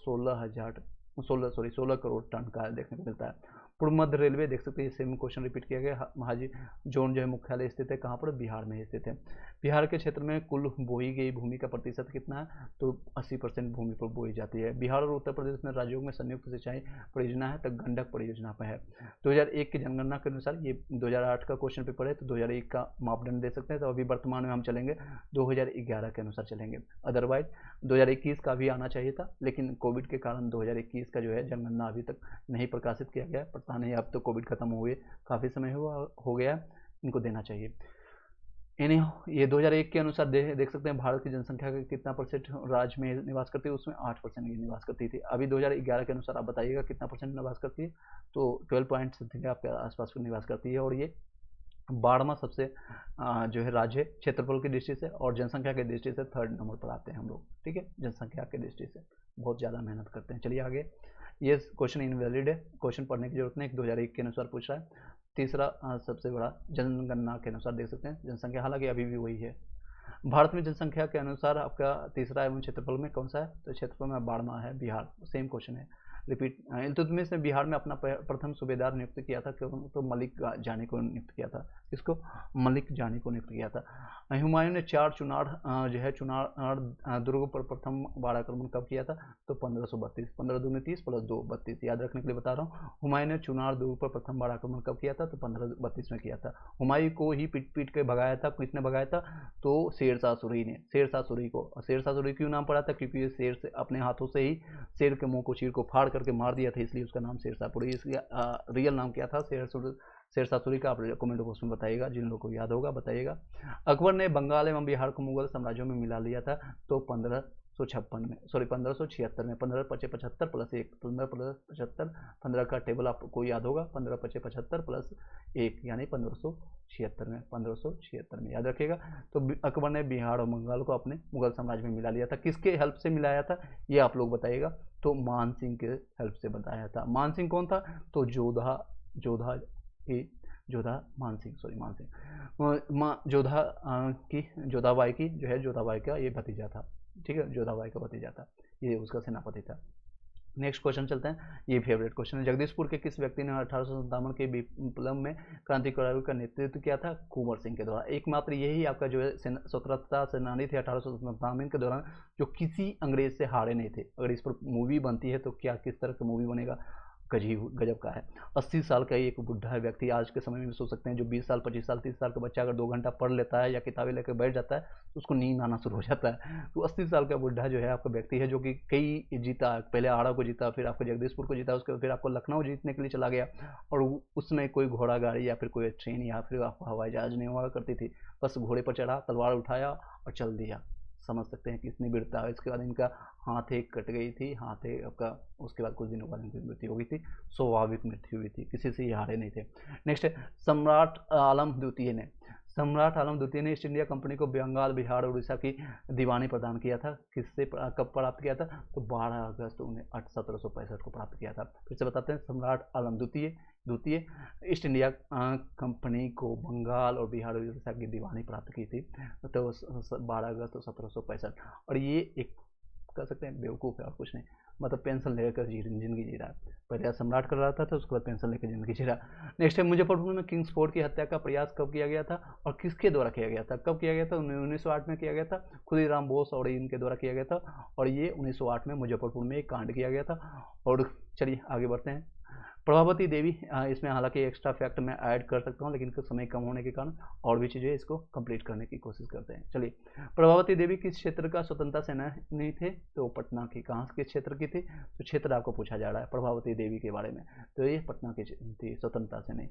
16 करोड़ टन का देखने को मिलता है। पूर्व मध्य रेलवे देख सकते हैं, सेम क्वेश्चन रिपीट किया गया। महाजी जोन जो है मुख्यालय स्थित है कहाँ पर, बिहार में स्थित है। बिहार के क्षेत्र में कुल बोई गई भूमि का प्रतिशत कितना है, तो 80% भूमि पर बोई जाती है। बिहार और उत्तर प्रदेश में राज्यों में संयुक्त सिंचाई परियोजना है, तो गंडक परियोजना पर है। 2001 की जनगणना के अनुसार, ये 2008 का क्वेश्चन पेपर है, तो 2001 का मापदंड दे सकते हैं। तो अभी वर्तमान में हम चलेंगे 2011 के अनुसार चलेंगे, अदरवाइज 2021 का भी आना चाहिए था, लेकिन कोविड के कारण 2021 का जो है जनगणना अभी तक नहीं प्रकाशित किया गया। पता नहीं, अब तो कोविड खत्म हुए काफ़ी समय हो गया, इनको देना चाहिए। इन्हें ये 2001 के अनुसार देख सकते हैं भारत की जनसंख्या का कितना परसेंट राज्य में निवास करती है, उसमें 8% की निवास करती थी। अभी 2011 के अनुसार आप बताइएगा कितना परसेंट निवास करती है, तो 12 पॉइंट समथिंग आपके आसपास निवास करती है। और ये 12वां सबसे जो है राज्य क्षेत्रफल की दृष्टि से और जनसंख्या की दृष्टि से 3rd नंबर पर आते हैं हम लोग। ठीक है, जनसंख्या की दृष्टि से बहुत ज़्यादा मेहनत करते हैं। चलिए आगे, ये क्वेश्चन इनवैलिड है, क्वेश्चन पढ़ने की जरूरत नहीं, 2001 के अनुसार पूछ रहा है। तीसरा सबसे बड़ा जनगणना के अनुसार देख सकते हैं जनसंख्या, हालांकि अभी भी वही है। भारत में जनसंख्या के अनुसार आपका तीसरा एवं क्षेत्रफल में कौन सा है, तो क्षेत्रफल में 12वां है बिहार। सेम क्वेश्चन है, रिपीट। इल्तुतमिश ने बिहार में अपना प्रथम सूबेदार नियुक्त किया था, क्यों, तो मलिक जानी को नियुक्त किया था। इसको मलिक जानी को नियुक्त किया था। हुमायूं ने 4 चुनार जो है चुनार दुर्ग पर प्रथम बाढ़ आक्रमण कब किया था, तो 1532। 15 दूनी 30 + 2 32, याद रखने के लिए बता रहा हूँ। हुमायूं ने चुनार दुर्ग पर प्रथम बाढ़ आक्रमण कब किया था, तो 1532 में किया था। हुमायूं को ही पीट पीट के भगाया था, किसने भगाया था, तो शेरशाह सूरी ने। शेरशाह सूरी को, शेरशाह सूरी क्यों नाम पड़ा था, क्योंकि ये शेर से अपने हाथों से ही शेर के मुंह को चीर को फाड़ करके मार दिया था, इसलिए उसका नाम शेरशाहपुरी। इसका रियल नाम क्या था, शेरशाह सूरी का। आप कमेंट बॉक्स में बताइएगा, जिन लोगों को याद होगा बताइएगा। अकबर ने बंगाल एवं बिहार को मुगल साम्राज्यों में मिला लिया था, तो 1556 में, सॉरी 1576 में। 15 + 75 + 1, 15 + 75, 15 का टेबल आपको याद होगा, 15 + 75 + 1 यानी 1576 में, 1576 में याद रखिएगा। तो अकबर ने बिहार और बंगाल को अपने मुगल साम्राज्य में मिला लिया था। किसके हेल्प से मिलाया था, ये आप लोग बताइएगा, तो मान सिंह के हेल्प से बताया था। मान सिंह कौन था, तो जोधाबाई की जो है, जोधाबाई का ये भतीजा था। ठीक है, जोधाबाई का भतीजा था, ये उसका सेनापति था। नेक्स्ट क्वेश्चन चलते हैं, ये फेवरेट क्वेश्चन है। जगदीशपुर के किस व्यक्ति ने 1857 के विप्लव में क्रांतिकारी का नेतृत्व किया था, कुंवर सिंह के द्वारा। एकमात्र यही आपका जो है स्वतंत्रता सेनानी थे 1857 के दौरान, जो किसी अंग्रेज से हारे नहीं थे। अगर इस पर मूवी बनती है तो क्या किस तरह की मूवी बनेगा, गजब का है। 80 साल का एक बुढ़ा व्यक्ति आज के समय में सोच सकते हैं, जो 20 साल 25 साल 30 साल का बच्चा अगर 2 घंटा पढ़ लेता है या किताबें लेकर बैठ जाता है तो उसको नींद आना शुरू हो जाता है। तो 80 साल का बुढ़ा जो है आपका व्यक्ति है, जो कि कई जीता, पहले आड़ा को जीता, फिर आपको जगदीशपुर को जीता, उसके फिर आपको लखनऊ जीतने के लिए चला गया। और उसमें कोई घोड़ा गाड़ी या फिर कोई ट्रेन या फिर आपको हवाई जहाज नहीं हुआ करती थी, बस घोड़े पर चढ़ा, तलवार उठाया और चल दिया। समझ सकते हैं कि इतनी वीरता है। इसके बाद इनका हाथ एक कट गई थी, हाथ एक आपका, उसके बाद कुछ दिनों बाद इनकी मृत्यु हो गई थी। स्वाभाविक मृत्यु हुई थी, किसी से ये हारे नहीं थे। नेक्स्ट है सम्राट आलम द्वितीय ने, सम्राट आलम द्वितीय ने ईस्ट इंडिया कंपनी को बंगाल, बिहार और उड़ीसा की दीवानी प्रदान किया था। किससे कब प्राप्त किया था? तो 12 अगस्त 1765 को प्राप्त किया था। फिर से बताते हैं, सम्राट आलम द्वितीय ईस्ट इंडिया कंपनी को बंगाल और बिहार और उड़ीसा की दीवानी प्राप्त की थी, तो 12 अगस्त 1765। और ये एक कह सकते हैं बेवकूफ़ है और कुछ नहीं, मतलब पेंशन लेकर जिंदगी जी रहा है। पहले सम्राट कर रहा था, तो उसके बाद पेंशन लेकर जिंदगी जी रहा। नेक्स्ट है, मुजफ्फरपुर में किंग्सफोर्ड की हत्या का प्रयास कब किया गया था और किसके द्वारा किया गया था? कब किया गया था? 1908 में किया गया था, खुदीराम बोस और इनके द्वारा किया गया था। और ये 1908 में मुजफ्फरपुर में एक कांड किया गया था। और चलिए आगे बढ़ते हैं। प्रभावती देवी, इसमें हालांकि एक्स्ट्रा फैक्ट मैं ऐड कर सकता हूं, लेकिन समय कम होने के कारण और भी चीज़ें इसको कंप्लीट करने की कोशिश करते हैं। चलिए, प्रभावती देवी किस क्षेत्र का स्वतंत्रता सेनानी थे? तो पटना की। कहाँ के क्षेत्र की थी? तो क्षेत्र आपको पूछा जा रहा है प्रभावती देवी के बारे में, तो ये पटना की थी स्वतंत्रता सेनानी।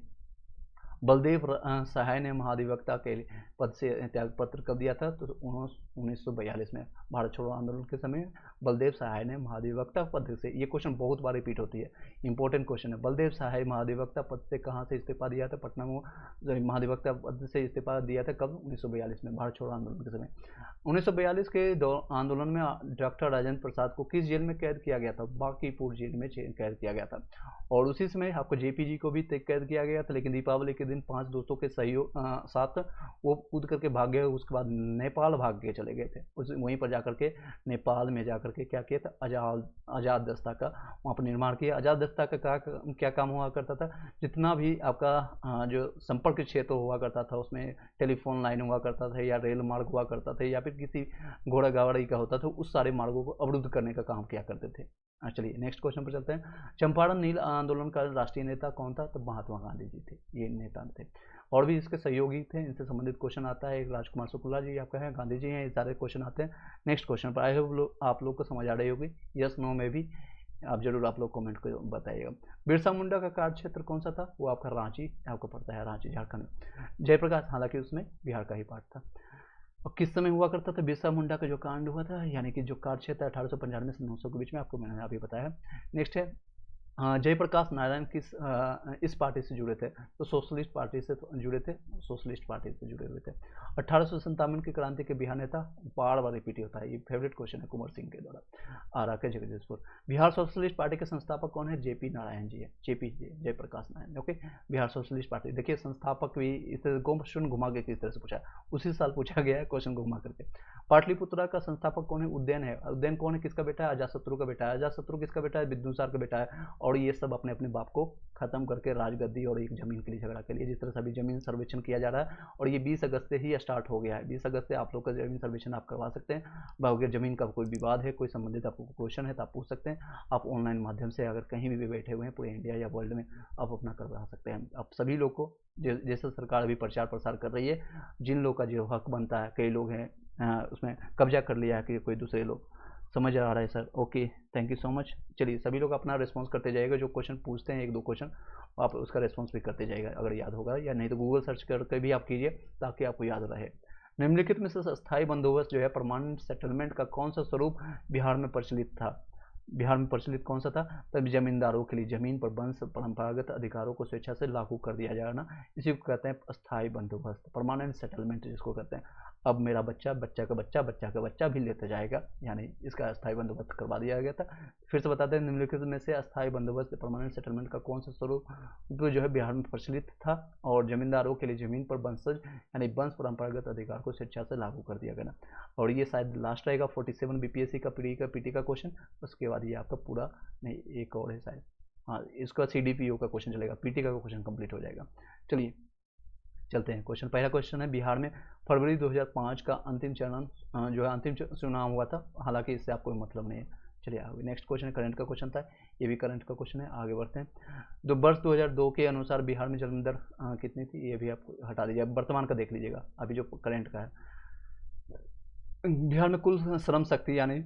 बलदेव सहाय ने महाधिवक्ता के पद से त्याग पत्र कब दिया था? तो 1942 में, भारत छोड़ो आंदोलन के समय बलदेव सहाय ने महाधिवक्ता पद से, ये क्वेश्चन बहुत बार रिपीट होती है, इंपॉर्टेंट क्वेश्चन है। बलदेव सहाय महाधिवक्ता पद से कहाँ से इस्तीफा दिया था? पटना में महाधिवक्ता पद से इस्तीफा दिया था कब? 1942 में, भारत छोड़ो आंदोलन के समय। 1942 के आंदोलन में डॉक्टर राजेंद्र प्रसाद को किस जेल में कैद किया गया था? बांकीपुर जेल में कैद किया गया था। और उसी समय आपको जेपी जी को भी कैद किया गया था, लेकिन दीपावली के दिन 5 दोस्तों के सहयोग साथ वो कूद करके भाग गए। उसके बाद नेपाल भाग के चले गए थे। उस वहीं पर जाकर के नेपाल में जाकर के क्या किया था? आज़ाद दस्ता का वहाँ पर निर्माण किया। आज़ाद दस्ता का क्या काम हुआ करता था? जितना भी आपका जो संपर्क क्षेत्र हुआ करता था, उसमें टेलीफोन लाइन हुआ करता था या रेल मार्ग हुआ करता था या फिर किसी घोड़ा गाड़ी का होता था, उस सारे मार्गों को अवरुद्ध करने का काम किया करते थे। चलिए नेक्स्ट क्वेश्चन पर चलते हैं। चंपारण नील आंदोलन का राष्ट्रीय नेता कौन था? तो महात्मा गांधी जी थे, ये नेता थे। और भी इसके सहयोगी थे, इनसे संबंधित क्वेश्चन आता है। एक राजकुमार शुक्ला जी आपका है, गांधी जी हैं, ये सारे क्वेश्चन आते हैं। नेक्स्ट क्वेश्चन पर आई होप आप लोग को समझ आ रही होगी, यस नो में भी आप जरूर आप लोग कमेंट को बताइएगा। बिरसा मुंडा का कार्य क्षेत्र कौन सा था? वो आपका रांची आपको पड़ता है, रांची झारखंड में। जयप्रकाश हालांकि उसमें बिहार का ही पार्ट था। और किस समय हुआ करता था बिरसा मुंडा का जो कांड हुआ था, यानी कि जो कार्य क्षेत्र 1895 से 900 के बीच में, आपको मैंने अभी बताया। नेक्स्ट है, जयप्रकाश नारायण इस पार्टी से जुड़े थे? तो सोशलिस्ट पार्टी से जुड़े थे, सोशलिस्ट पार्टी से जुड़े हुए थे। 1857 की क्रांति के बिहार नेता, बार बार रिपीट होता है, ये फेवरेट क्वेश्चन है कुंवर सिंह के द्वारा, आरा के जगदीशपुर। बिहार सोशलिस्ट पार्टी के संस्थापक कौन है? जेपी नारायण जी है, JP ji, Jayaprakash Narayan. Okay, Bihar socialist party. देखिए संस्थापक भी इस तरह क्वेश्चन घुमा के किस तरह से पूछा, उसी साल पूछा गया है क्वेश्चन घुमा करके। पाटलिपुत्रा का संस्थापक कौन है? उदयन है। उदयन कौन है, किसका बेटा है? अजातशत्रु का बेटा है। अजातशत्रु किसका बेटा है? बिंदुसार का बेटा है। और ये सब अपने अपने बाप को खत्म करके राजगद्दी और एक जमीन के लिए झगड़ा के लिए, जिस तरह से अभी जमीन सर्वेक्षण किया जा रहा है, और ये 20 अगस्त से ही स्टार्ट हो गया है। 20 अगस्त से आप लोग का जमीन सर्वेक्षण आप करवा सकते हैं। अगर जमीन का कोई विवाद है, कोई संबंधित आपको क्वेश्चन है, तो आप पूछ सकते हैं। आप ऑनलाइन माध्यम से अगर कहीं भी बैठे हुए हैं पूरे इंडिया या वर्ल्ड में, आप अपना करवा सकते हैं। आप सभी लोग को, जैसे सरकार अभी प्रचार प्रसार कर रही है, जिन लोग का जो हक बनता है, कई लोग हैं उसमें कब्जा कर लिया है कि कोई दूसरे लोग, समझ आ रहा है sir? Okay, thank you so much. चलिए सभी लोग अपना रिस्पांस करते जाइएगा, जो क्वेश्चन पूछते हैं 1-2 क्वेश्चन आप उसका रिस्पांस भी करते जाइएगा, अगर याद होगा, या नहीं तो गूगल सर्च करके भी आप कीजिए ताकि आपको याद रहे। निम्नलिखित में से स्थायी बंदोबस्त जो है, परमानेंट सेटलमेंट का कौन सा स्वरूप बिहार में प्रचलित था? बिहार में प्रचलित कौन सा था? तब जमींदारों के लिए जमीन पर वंश परंपरागत अधिकारों को स्वेच्छा से लागू कर दिया जाना, इसी को कहते हैं स्थायी बंदोबस्त, परमानेंट सेटलमेंट जिसको कहते हैं। अब मेरा बच्चा, बच्चा का बच्चा, बच्चा का बच्चा भी लेते जाएगा, यानी इसका स्थायी बंदोबस्त करवा दिया गया था। फिर से बताते हैं, निम्नलिखित में से स्थायी बंदोबस्त परमानेंट सेटलमेंट का कौन सा स्वरूप जो है बिहार में प्रचलित था और जमींदारों के लिए जमीन पर वंशज यानी वंश परंपरागत अधिकार को स्वेच्छा से लागू कर दिया गया। और ये शायद लास्ट रहेगा 47 बीपीएससी का पीटी का क्वेश्चन, उसके बाद ये आपका पूरा नहीं, एक और है शायद, हाँ इसका सीडीपीओ का क्वेश्चन चलेगा, पीटी का क्वेश्चन कंप्लीट हो जाएगा। चलिए चलते हैं क्वेश्चन। पहला क्वेश्चन है, बिहार में फरवरी 2005 का अंतिम चरण जो है अंतिम चुनाव हुआ था, हालांकि इससे आपको मतलब नहीं है, चलिए आगे नेक्स्ट क्वेश्चन है, करंट का क्वेश्चन था, ये भी करंट का क्वेश्चन है, आगे बढ़ते हैं। वर्ष 2002 के अनुसार बिहार में जन्म दर कितनी थी, ये भी आपको हटा दीजिए, अब वर्तमान का देख लीजिएगा, अभी जो करंट का है। बिहार में कुल श्रम शक्ति यानी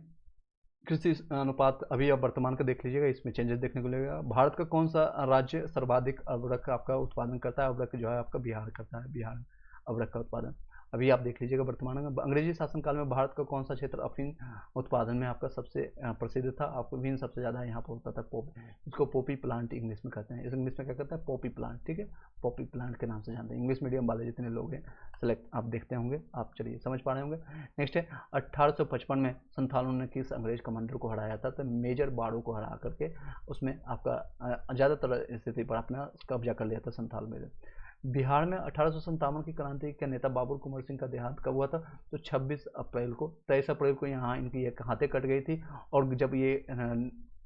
कृषि अनुपात अभी आप वर्तमान का देख लीजिएगा, इसमें चेंजेस देखने को मिलेगा। भारत का कौन सा राज्य सर्वाधिक अबरक आपका उत्पादन करता है, अबरक जो है आपका बिहार करता है, बिहार अबरक का उत्पादन अभी आप देख लीजिएगा वर्तमान में। अंग्रेजी शासनकाल में भारत का कौन सा क्षेत्र अफीम उत्पादन में आपका सबसे प्रसिद्ध था, अफीम सबसे ज़्यादा यहाँ पर होता था, इसको पॉपी प्लांट इंग्लिश में कहते हैं, इस इंग्लिश में क्या कहते हैं, पॉपी प्लांट, ठीक है, पॉपी प्लांट के नाम से जानते हैं, इंग्लिश मीडियम वाले जितने लोग हैं सेलेक्ट आप देखते होंगे, आप चलिए समझ पा रहे होंगे। नेक्स्ट है 1855 में संथालों ने किस अंग्रेज कमांडर को हराया था, तो मेजर बाड़ू को हरा करके उसमें आपका ज़्यादातर स्थिति पर अपना कब्जा कर लिया था संथाल में। बिहार में 1857 की क्रांति के नेता बाबुल कुंवर सिंह का देहांत कब हुआ था, तो 26 अप्रैल को, 23 अप्रैल को यहाँ इनकी एक हाथे कट गई थी, और जब ये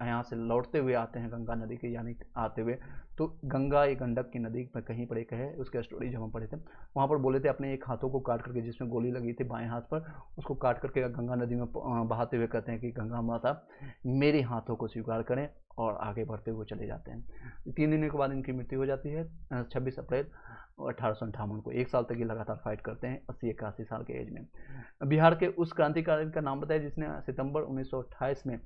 यहाँ से लौटते हुए आते हैं गंगा नदी के यानी आते हुए, तो गंगा एक गंडक की नदी पर कहीं पर एक है, उसका स्टोरी जब हम पढ़े थे वहाँ पर बोले थे अपने एक हाथों को काट करके, जिसमें गोली लगी थी बाएं हाथ पर, उसको काट करके गंगा नदी में बहाते हुए कहते हैं कि गंगा माता मेरे हाथों को स्वीकार करें, और आगे बढ़ते हुए चले जाते हैं। 3 दिनों के बाद इनकी मृत्यु हो जाती है 26 अप्रैल 1858 को। 1 साल तक ये लगातार फाइट करते हैं 80-81 साल के एज में। बिहार के उस क्रांतिकारी का नाम बताया जिसने सितंबर 1928 में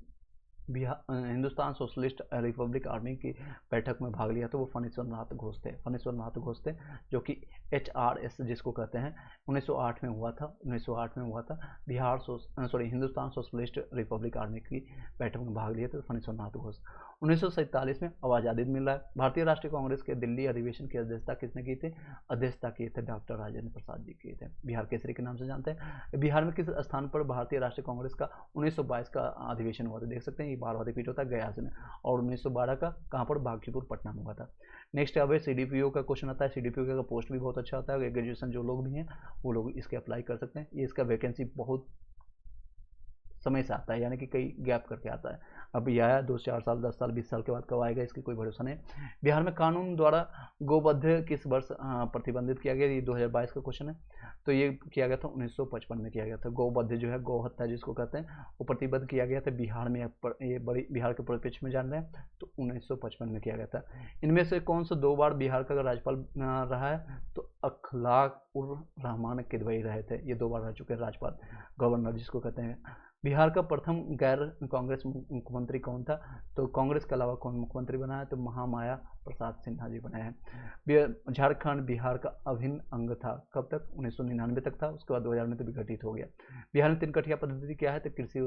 हिंदुस्तान सोशलिस्ट रिपब्लिक आर्मी की बैठक में भाग लिया, तो वो फणीश्वर नाथ घोष थे, फणीश्वर नाथ घोष थे, जो कि HRS जिसको कहते हैं 1908 में हुआ था, 1908 में हुआ था। हिंदुस्तान सोशलिस्ट रिपब्लिक आर्मी की बैठक में भाग लिए थे फणीश्वर नाथ घोष। 1947 में आज़ादी मिल रहा है। भारतीय राष्ट्रीय कांग्रेस के दिल्ली अधिवेशन की अध्यक्षता किसने की थी, अध्यक्षता किए थे डॉक्टर राजेंद्र प्रसाद जी किए थे, बिहार केसरी के नाम से जानते हैं। बिहार में किस स्थान पर भारतीय राष्ट्रीय कांग्रेस का 1922 का अधिवेशन हुआ था, देख सकते हैं 12वां रिपीट होता है गया में, और 1912 का कहाँ पर, बागीपुर पटना में हुआ था। नेक्स्ट अब CDPO का क्वेश्चन आता है, CDPO का पोस्ट भी बहुत अच्छा होता है, ग्रेजुएशन जो लोग भी हैं वो लोग इसके अप्लाई कर सकते हैं, ये इसका वैकेंसी बहुत समय से आता है, यानी कि कई गैप करके आता है, अब ये आया 2-4 साल 10 साल 20 साल के बाद कब आएगा इसकी कोई भरोसा नहीं। बिहार में कानून द्वारा गोवध किस वर्ष प्रतिबंधित किया गया, ये 2022 का क्वेश्चन है, तो ये किया गया था 1955 में किया गया था। गोवध जो है गौ हत्या जिसको कहते हैं वो प्रतिबंध किया गया था बिहार में, ये बड़ी बिहार के परिप्रेक्ष्य में जान रहे हैं, तो 1955 में किया गया था। इनमें से कौन सा 2 बार बिहार का राज्यपाल रहा है, तो अखलाक उर रहमान किदवई रहे थे, ये 2 बार रह चुके हैं राज्यपाल, गवर्नर जिसको कहते हैं। बिहार का प्रथम गैर कांग्रेस मुख्यमंत्री कौन था, तो कांग्रेस के अलावा कौन मुख्यमंत्री बना है, तो महामाया प्रसाद सिन्हा जी बने हैं। झारखंड बिहार का अभिन्न अंग था, कब तक, 1999 तक था, उसके बाद 2000 में तो विघटित हो गया। बिहार में 3 कठिया पद्धति क्या है, तो कृषि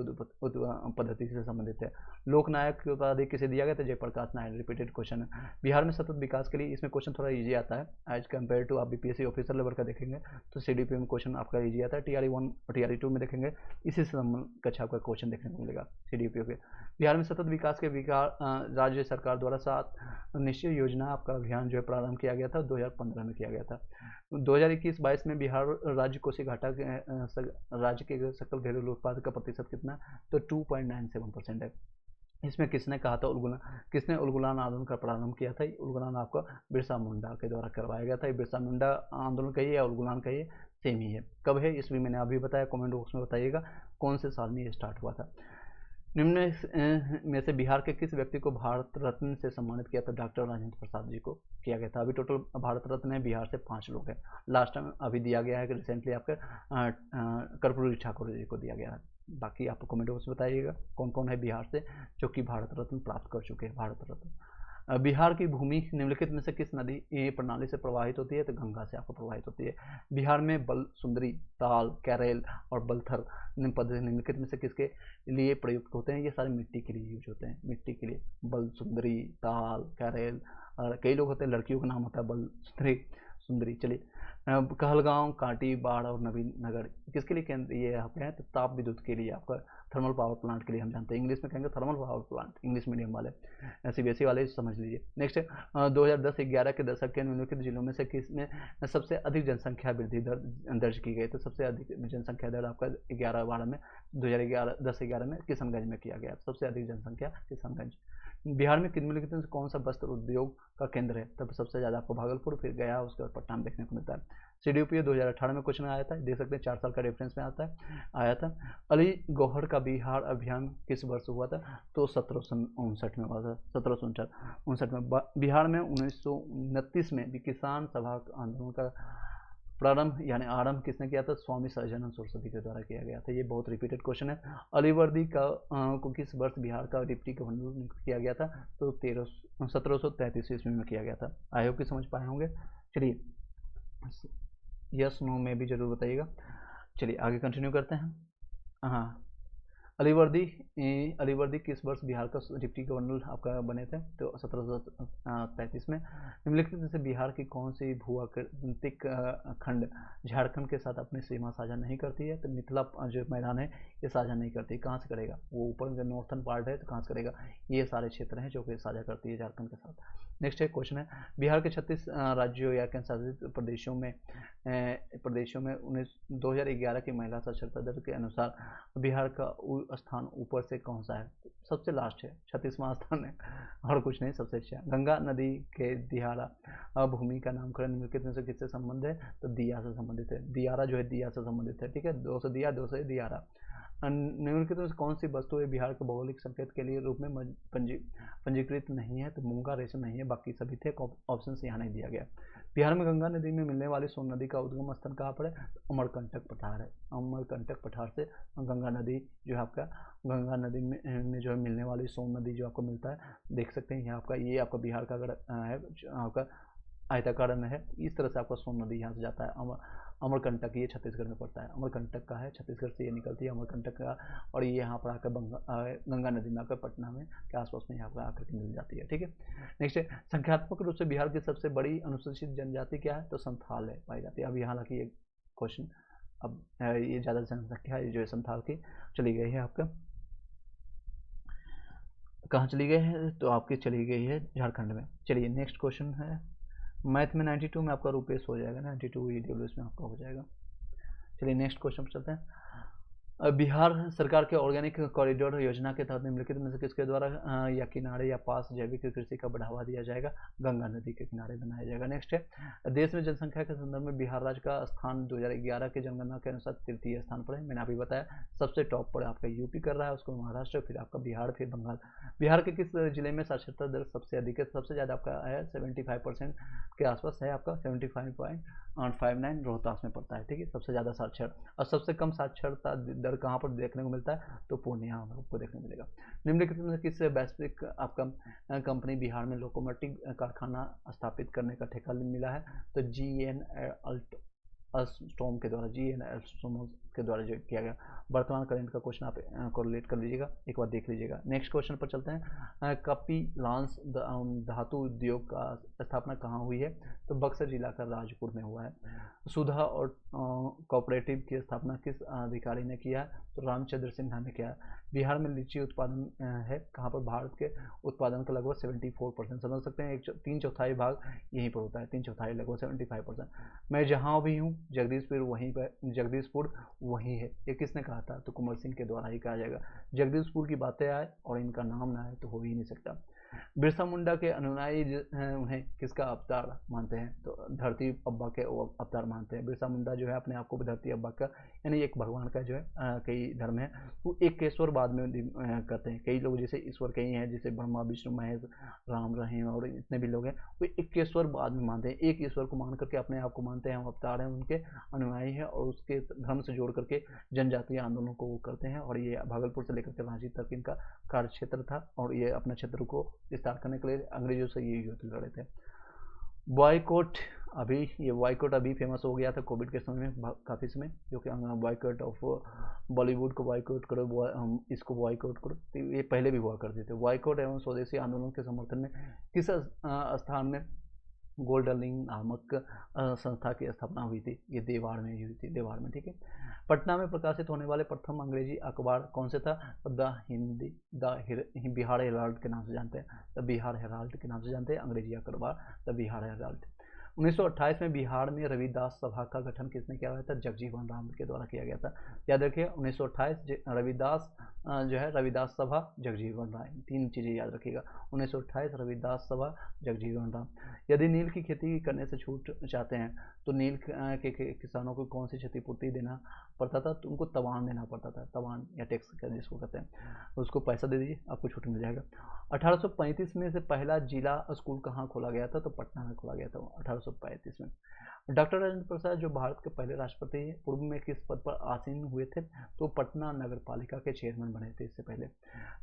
पद्धति से संबंधित है। लोकनायक की उपाधि किसे दिया गया था, जयप्रकाश नारायण, रिपीटेड क्वेश्चन है। बिहार में सतत विकास के लिए, इसमें क्वेश्चन थोड़ा ईजी आता है एज कम्पेयर टू आप BPSC ऑफिसर लेवल का देखेंगे तो CDPO में क्वेश्चन आपका ईजी आता है, TRE1 और TRE2 में देखेंगे इसी से कक्षा आपका क्वेश्चन देखने को मिलेगा CDPO के। बिहार में सतत विकास के राज्य सरकार द्वारा 7 निश्चय योजना आपका अभियान जो है प्रारंभ किया गया था, 2015 में किया गया था। 2021-22 में बिहार राज्य कोसी घाटा के राज्य के सकल घरेलू उत्पाद का प्रतिशत कितना, तो 2.97% है। इसमें किसने कहा था किसने उलगुलान आंदोलन का प्रारंभ किया था, उलगुलान आपका बिरसा मुंडा के द्वारा करवाया गया था। बिरसा मुंडा आंदोलन कहिए या उलगुलान कहिए सेम ही है। कब है इस भी मैंने अभी बताया, कमेंट बॉक्स में बताइएगा कौन से साल में ये स्टार्ट हुआ था। निम्न में से बिहार के किस व्यक्ति को भारत रत्न से सम्मानित किया था, डॉक्टर राजेंद्र प्रसाद जी को किया गया था। अभी टोटल भारत रत्न है बिहार से 5 लोग हैं, लास्ट टाइम अभी दिया गया है कि रिसेंटली आपके कर्पूरी ठाकुर जी को दिया गया है। बाकी आप कमेंट बॉक्स में बताइएगा कौन कौन है बिहार से जो कि भारत रत्न प्राप्त कर चुके हैं, भारत रत्न। बिहार की भूमि निम्नलिखित में से किस नदी प्रणाली से प्रवाहित होती है, तो गंगा से आपको प्रवाहित होती है। बिहार में बल, सुंदरी, ताल, कैरेल और बलथर पद्धति निम्नलिखित में से किसके लिए प्रयुक्त होते हैं, ये सारे मिट्टी के लिए यूज होते हैं, मिट्टी के लिए। बल, सुंदरी, ताल, कैरेल, और कई लोग होते हैं लड़कियों का नाम होता है बल, सुंदरी। चलिए कहलगांव, कांटी, बाढ़ और नवीन नगर किसके लिए केंद्र ये यहाँ पे है, तो ताप विद्युत के लिए, आपका थर्मल पावर प्लांट के लिए हम जानते हैं, इंग्लिश में कहेंगे thermal power plant, English medium वाले, CBSE वाले समझ लीजिए। नेक्स्ट 2010-11 के दशक के निम्नलिखित जिलों में से किसमें सबसे अधिक जनसंख्या वृद्धि दर्ज की गई, तो सबसे अधिक जनसंख्या दर आपका 11-12 में 2010-11 में किशनगंज में किया गया, सबसे अधिक जनसंख्या किशनगंज। बिहार में निम्नलिखित में कौन सा वस्त्र उद्योग का केंद्र है, तब सबसे ज़्यादा आपको भागलपुर, फिर गया, उसके बाद पटना में देखने को मिलता है। CDPO 2018 में क्वेश्चन आया था, देख सकते हैं 4 साल का रेफरेंस में आता है, आया था। अली गौहर का बिहार अभियान किस वर्ष हुआ था? तो 1759 में हुआ था, 1759 में। बिहार में 1929 में भी किसान सभा आंदोलन का प्रारंभ यानी आरंभ किसने किया था? स्वामी सहजानंद सरस्वती के द्वारा किया गया था। ये बहुत रिपीटेड क्वेश्चन है। अलीवर्दी का को किस वर्ष बिहार का डिप्टी गवर्नर नियुक्त किया गया था? तो 1733 ईस्वी में किया गया था। आई होप कि समझ पाए होंगे। चलिए यस नो में भी जरूर बताइएगा। चलिए आगे कंटिन्यू करते हैं। हाँ, अलीवर्दी किस वर्ष बिहार का डिप्टी गवर्नर आपका बने थे? तो 1733 में। निम्नलिखित में से बिहार की कौन सी भूआकृतिक खंड झारखंड के साथ अपनी सीमा साझा नहीं करती है? तो मिथिला जो मैदान है ये साझा नहीं करती। कहाँ से करेगा? वो ऊपर जो नॉर्थन पार्ट है तो कहाँ से करेगा? ये सारे क्षेत्र हैं जो कि साझा करती है झारखंड के साथ। नेक्स्ट एक क्वेश्चन है, बिहार के 36 राज्यों या केंद्र शासित प्रदेशों में 2011 की महिला साक्षरता दर के अनुसार बिहार का स्थान ऊपर से कौन सा है? सबसे लास्ट है, 36वां स्थान है और कुछ नहीं, सबसे अच्छा। गंगा नदी के दियारा भूमि का नामकरण निम्नलिखित में से किससे संबंध है? तो दिया से संबंधित है। दियारा जो है दिया से संबंधित है, ठीक है। 200 दिया, 200 दियारा। निम्नलिखित में से कौन सी वस्तु है बिहार के भौगोलिक संकेत के लिए रूप में पंजीकृत नहीं है? तो मूंगा रेशम नहीं है, बाकी सभी थे। ऑप्शन यहाँ नहीं दिया गया। बिहार में गंगा नदी में मिलने वाली सोन नदी का उद्गम स्थल कहाँ पर है? अमरकंटक पठार है। अमरकंटक पठार से गंगा नदी जो है आपका, गंगा नदी में जो है मिलने वाली सोन नदी जो आपको मिलता है, देख सकते हैं यहाँ आपका, ये आपका बिहार का अगर है आपका आयताकार में है, इस तरह से आपका सोन नदी यहाँ से जाता है। अमरकंटक ये छत्तीसगढ़ में पड़ता है, अमरकंटक का है, छत्तीसगढ़ से ये निकलती है अमरकंटक का, और ये यहाँ पर आकर गंगा नदी में आकर पटना में के आसपास में यहाँ पर आकर के मिल जाती है, ठीक है। नेक्स्ट है, संख्यात्मक रूप से बिहार की सबसे बड़ी अनुसूचित जनजाति क्या है? तो संथाल है, पाई जाती है। अभी हालांकि ये क्वेश्चन अब ये ज़्यादा जनसंख्या है जो है संथाल की चली गई है, आपका कहाँ चली गई है? तो आपकी चली गई है झारखंड में। चलिए नेक्स्ट क्वेश्चन है, मैथ में 92 में आपका रुपेश हो जाएगा, 92 EWS में आपका हो जाएगा। चलिए नेक्स्ट क्वेश्चन पर चलते हैं। बिहार सरकार के ऑर्गेनिक कॉरिडोर योजना के तहत निम्नलिखित में से किसके द्वारा या किनारे या पास जैविक कृषि का बढ़ावा दिया जाएगा? गंगा नदी के किनारे बनाया जाएगा। नेक्स्ट है, देश में जनसंख्या के संदर्भ में बिहार राज्य का स्थान 2011 की जनगणना के अनुसार तृतीय स्थान पर है। मैंने अभी बताया सबसे टॉप पर आपका यूपी कर रहा है, उसको महाराष्ट्र, फिर आपका बिहार, फिर बंगाल। बिहार के किस जिले में साक्षरता दर सबसे अधिक है? सबसे ज़्यादा आपका है 75% के आसपास है आपका, 75.59 रोहतास में पड़ता है, ठीक है, सबसे ज़्यादा साक्षर। और सबसे कम साक्षरता दर कहाँ पर देखने को मिलता है? तो पूर्णिया में आपको देखने को मिलेगा। निम्नलिखित में किस वैश्विक आपका कंपनी बिहार में लोकोमोटिव कारखाना स्थापित करने का ठेका मिला है? तो GN के द्वारा, GN के द्वारा जो किया गया। वर्तमान करंट का क्वेश्चन आप कोरिलेट कर लीजिएगा, एक बार देख लीजिएगा। नेक्स्ट क्वेश्चन पर चलते हैं। कपिलांस धातु उद्योग का स्थापना कहाँ हुई है? तो बक्सर जिला का राजपुर में हुआ है। सुधा और कोऑपरेटिव की स्थापना किस अधिकारी ने किया है? तो रामचंद्र सिन्हा ने किया है। बिहार में लीची उत्पादन है कहाँ पर? भारत के उत्पादन का लगभग 74%, समझ सकते हैं, 3/4 भाग यहीं पर होता है, 3/4 लगभग 75%। मैं जहाँ भी हूँ जगदीशपुर वहीं पर, जगदीशपुर वहीं है, ये किसने कहा था? तो कुंवर सिंह के द्वारा ही कहा जाएगा। जगदीशपुर की बातें आए और इनका नाम ना आए तो हो ही नहीं सकता। बिरसा मुंडा के अनुयायी उन्हें किसका अवतार मानते हैं? तो धरती अब्बा के अवतार मानते हैं। बिरसा मुंडा जो है अपने आप को धरती अब्बा का, यानी एक भगवान का जो है कई धर्म है, वो एक के ईश्वर बाद में करते हैं। कई लोग जैसे ईश्वर कई हैं, जैसे ब्रह्मा विष्णु महेश राम रहीम और इतने भी लोग हैं, वो एक के ईश्वर बाद में मानते हैं। एक ईश्वर को मान करके अपने आप को मानते हैं, हम अवतार हैं उनके अनुयायी हैं, और उसके धर्म से जोड़ करके जनजातीय आंदोलनों को वो करते हैं। और ये भागलपुर से लेकर के रांची तक इनका कार्य क्षेत्र था, और ये अपने क्षेत्र को विस्तार करने के लिए अंग्रेजों से ये युद्ध लड़े थे। बॉयकॉट, अभी ये बॉयकॉट अभी फेमस हो गया था कोविड के समय में, काफ़ी समय, जो कि बॉयकॉट ऑफ बॉलीवुड को बॉयकॉट करो, हम इसको बॉयकॉट करो, तो ये पहले भी हुआ करते थे। बॉयकॉट एवं स्वदेशी आंदोलन के समर्थन में किस स्थान में गोल्डन लिंक नामक संस्था की स्थापना हुई थी? ये देवाड़ में हुई थी, देवाड़ में, ठीक है। पटना में प्रकाशित होने वाले प्रथम अंग्रेजी अखबार कौन से था? बिहार हेराल्ड के नाम से जानते हैं, द बिहार हेराल्ड के नाम से जानते हैं अंग्रेजी अखबार, द बिहार हेराल्ड। 1928 में बिहार में रविदास सभा का गठन किसने किया था? जगजीवन राम के द्वारा किया गया था। याद रखिए 1928 रविदास जो है रविदास सभा जगजीवन राम, तीन चीज़ें याद रखिएगा। 1928 रविदास सभा जगजीवन राम। यदि नील की खेती करने से छूट चाहते हैं तो नील के किसानों को कौन सी क्षतिपूर्ति देना पड़ता था? तो उनको तवान देना पड़ता था, तवान या टैक्स जिसको कहते हैं, उसको पैसा दे दीजिए आपको छूट मिल जाएगा। 1835 में से पहला जिला स्कूल कहाँ खोला गया था? तो पटना में खोला गया था 1835 में। डॉक्टर राजेंद्र प्रसाद जो भारत के पहले राष्ट्रपति पूर्व में किस पद पर आसीन हुए थे? तो पटना नगर पालिका के चेयरमैन बने थे इससे पहले।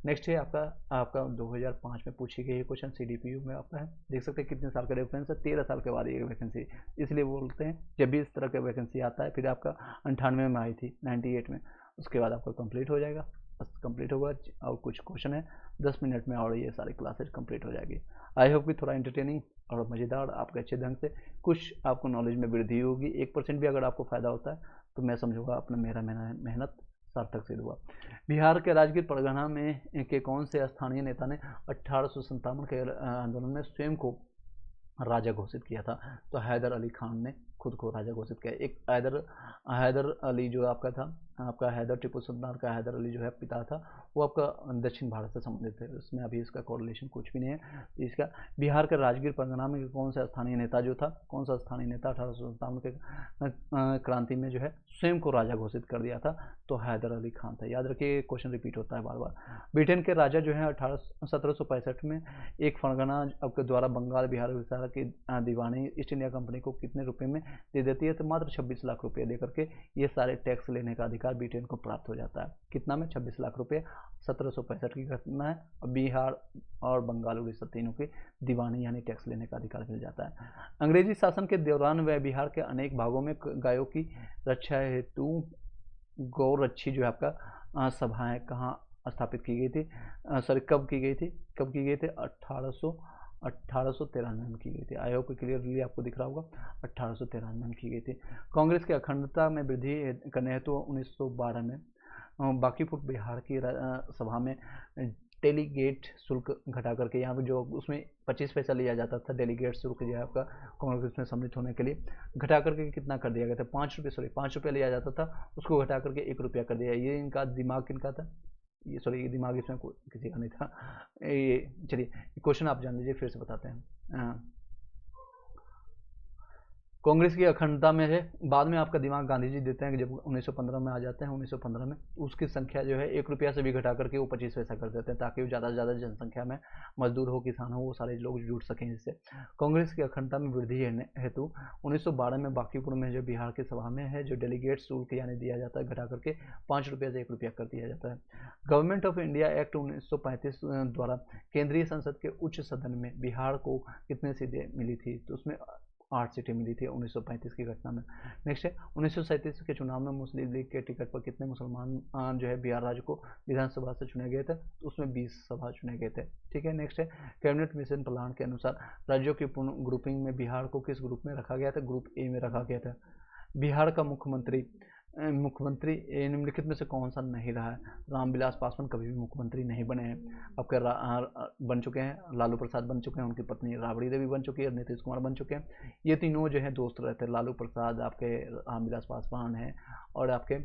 नेक्स्ट है आपका 2005 में पूछी गई क्वेश्चन CDPU में आपका है, देख सकते हैं कितने साल का डिफरेंस है, 13 साल के बाद ये वैकेंसी, इसलिए बोलते हैं जब भी इस तरह का वैकेंसी आता है। फिर आपका 98 में आई थी, 98 में, उसके बाद आपका कंप्लीट हो जाएगा, बस कंप्लीट होगा। और कुछ क्वेश्चन है 10 मिनट में और ये सारी क्लासेज कंप्लीट हो जाएगी। आई होप कि थोड़ा इंटरटेनिंग और मज़ेदार, आपके अच्छे ढंग से कुछ आपको नॉलेज में वृद्धि होगी। 1% भी अगर आपको फ़ायदा होता है तो मैं समझूंगा अपना मेरा मेहनत सार्थक सिद्ध हुआ। बिहार के राजगीर परगना में के कौन से स्थानीय नेता ने 1857 के आंदोलन में स्वयं को राजा घोषित किया था? तो हैदर अली खान ने खुद को राजा घोषित किया। एक हैदर अली जो आपका था, आपका हैदर टिप्पू सुल्तान का हैदर अली जो है पिता था, वो आपका दक्षिण भारत से संबंधित है, उसमें अभी इसका कोरिलेशन कुछ भी नहीं है। इसका बिहार के राजगीर परगना में कौन सा स्थानीय नेता जो था, कौन सा स्थानीय नेता 1857 के क्रांति में जो है स्वयं को राजा घोषित कर दिया था? तो हैदर अली खान था। याद रखिए क्वेश्चन रिपीट होता है बार बार। ब्रिटेन के राजा जो है 1765 में एक फरगना आपके द्वारा बंगाल, बिहार, उड़ीसा की दीवानी ईस्ट इंडिया कंपनी को कितने रुपए में दे देती है? तो मात्र 26 लाख रुपये दे करके ये सारे टैक्स लेने का अधिकार ब्रिटेन को प्राप्त हो जाता है। कितना में? 26 लाख रुपये। 1765 की घटना है और बिहार और बंगाल, उड़ीसा तीनों की दीवानी यानी टैक्स लेने का अधिकार मिल जाता है। अंग्रेजी शासन के दौरान वह बिहार के अनेक भागों में गायों की रक्षा हेतु गौरक्षी जो है आपका सभाएं कहाँ स्थापित की गई थी? सॉरी कब की गई थी? 1893 में की गई थी। आई होप क्लियरली आपको दिख रहा होगा, 1893 में की गई थी। कांग्रेस की अखंडता में वृद्धि करने हेतु 1912 में बांकीपुर बिहार की सभा में डेलीगेट शुल्क घटा करके, यहाँ पे जो उसमें 25 पैसा लिया जाता था डेलीगेट शुल्क जो है आपका कांग्रेस में सम्मिलित होने के लिए, घटा करके कितना कर दिया गया था? 5 रुपये लिया जाता था, उसको घटा करके 1 रुपया कर दिया। ये इनका दिमाग किनका था? ये सॉरी दिमाग इसमें किसी का नहीं था। ये चलिए क्वेश्चन आप जान लीजिए, फिर से बताते हैं। कांग्रेस की अखंडता में है, बाद में आपका दिमाग गांधी जी देते हैं कि जब 1915 में आ जाते हैं, 1915 में उसकी संख्या जो है 1 रुपया से भी घटा करके वो 25 पैसा कर देते हैं, ताकि वो ज़्यादा से ज़्यादा जनसंख्या में मजदूर हो, किसान हो, वो सारे लोग जुड़ सकें इससे। कांग्रेस की अखंडता में वृद्धि हेतु 1912 में बांकीपुर में जो बिहार की सभा में है जो डेलीगेट शुल्क यानी दिया जाता है, घटा करके 5 रुपये से 1 रुपया कर दिया जाता है। गवर्नमेंट ऑफ इंडिया एक्ट 1935 द्वारा केंद्रीय संसद के उच्च सदन में बिहार को कितने सीटें मिली थी? तो उसमें 8 सीटें मिली थी 1935 की घटना में। नेक्स्ट है 1937 के चुनाव में मुस्लिम लीग के टिकट पर कितने मुसलमान जो है बिहार राज्य को विधानसभा से चुने गए थे? तो उसमें 20 सभा चुने गए थे। ठीक है, नेक्स्ट है कैबिनेट मिशन प्लान के अनुसार राज्यों की पुनः ग्रुपिंग में बिहार को किस ग्रुप में रखा गया था? ग्रुप ए में रखा गया था। बिहार का मुख्यमंत्री निम्नलिखित में से कौन सा नहीं रहा है? रामविलास पासवान कभी भी मुख्यमंत्री नहीं बने हैं। आपके बन चुके हैं लालू प्रसाद बन चुके हैं, उनकी पत्नी राबड़ी देवी बन चुकी है, नीतीश कुमार बन चुके हैं। ये तीनों जो है दोस्त रहते हैं, लालू प्रसाद, आपके रामविलास पासवान हैं और आपके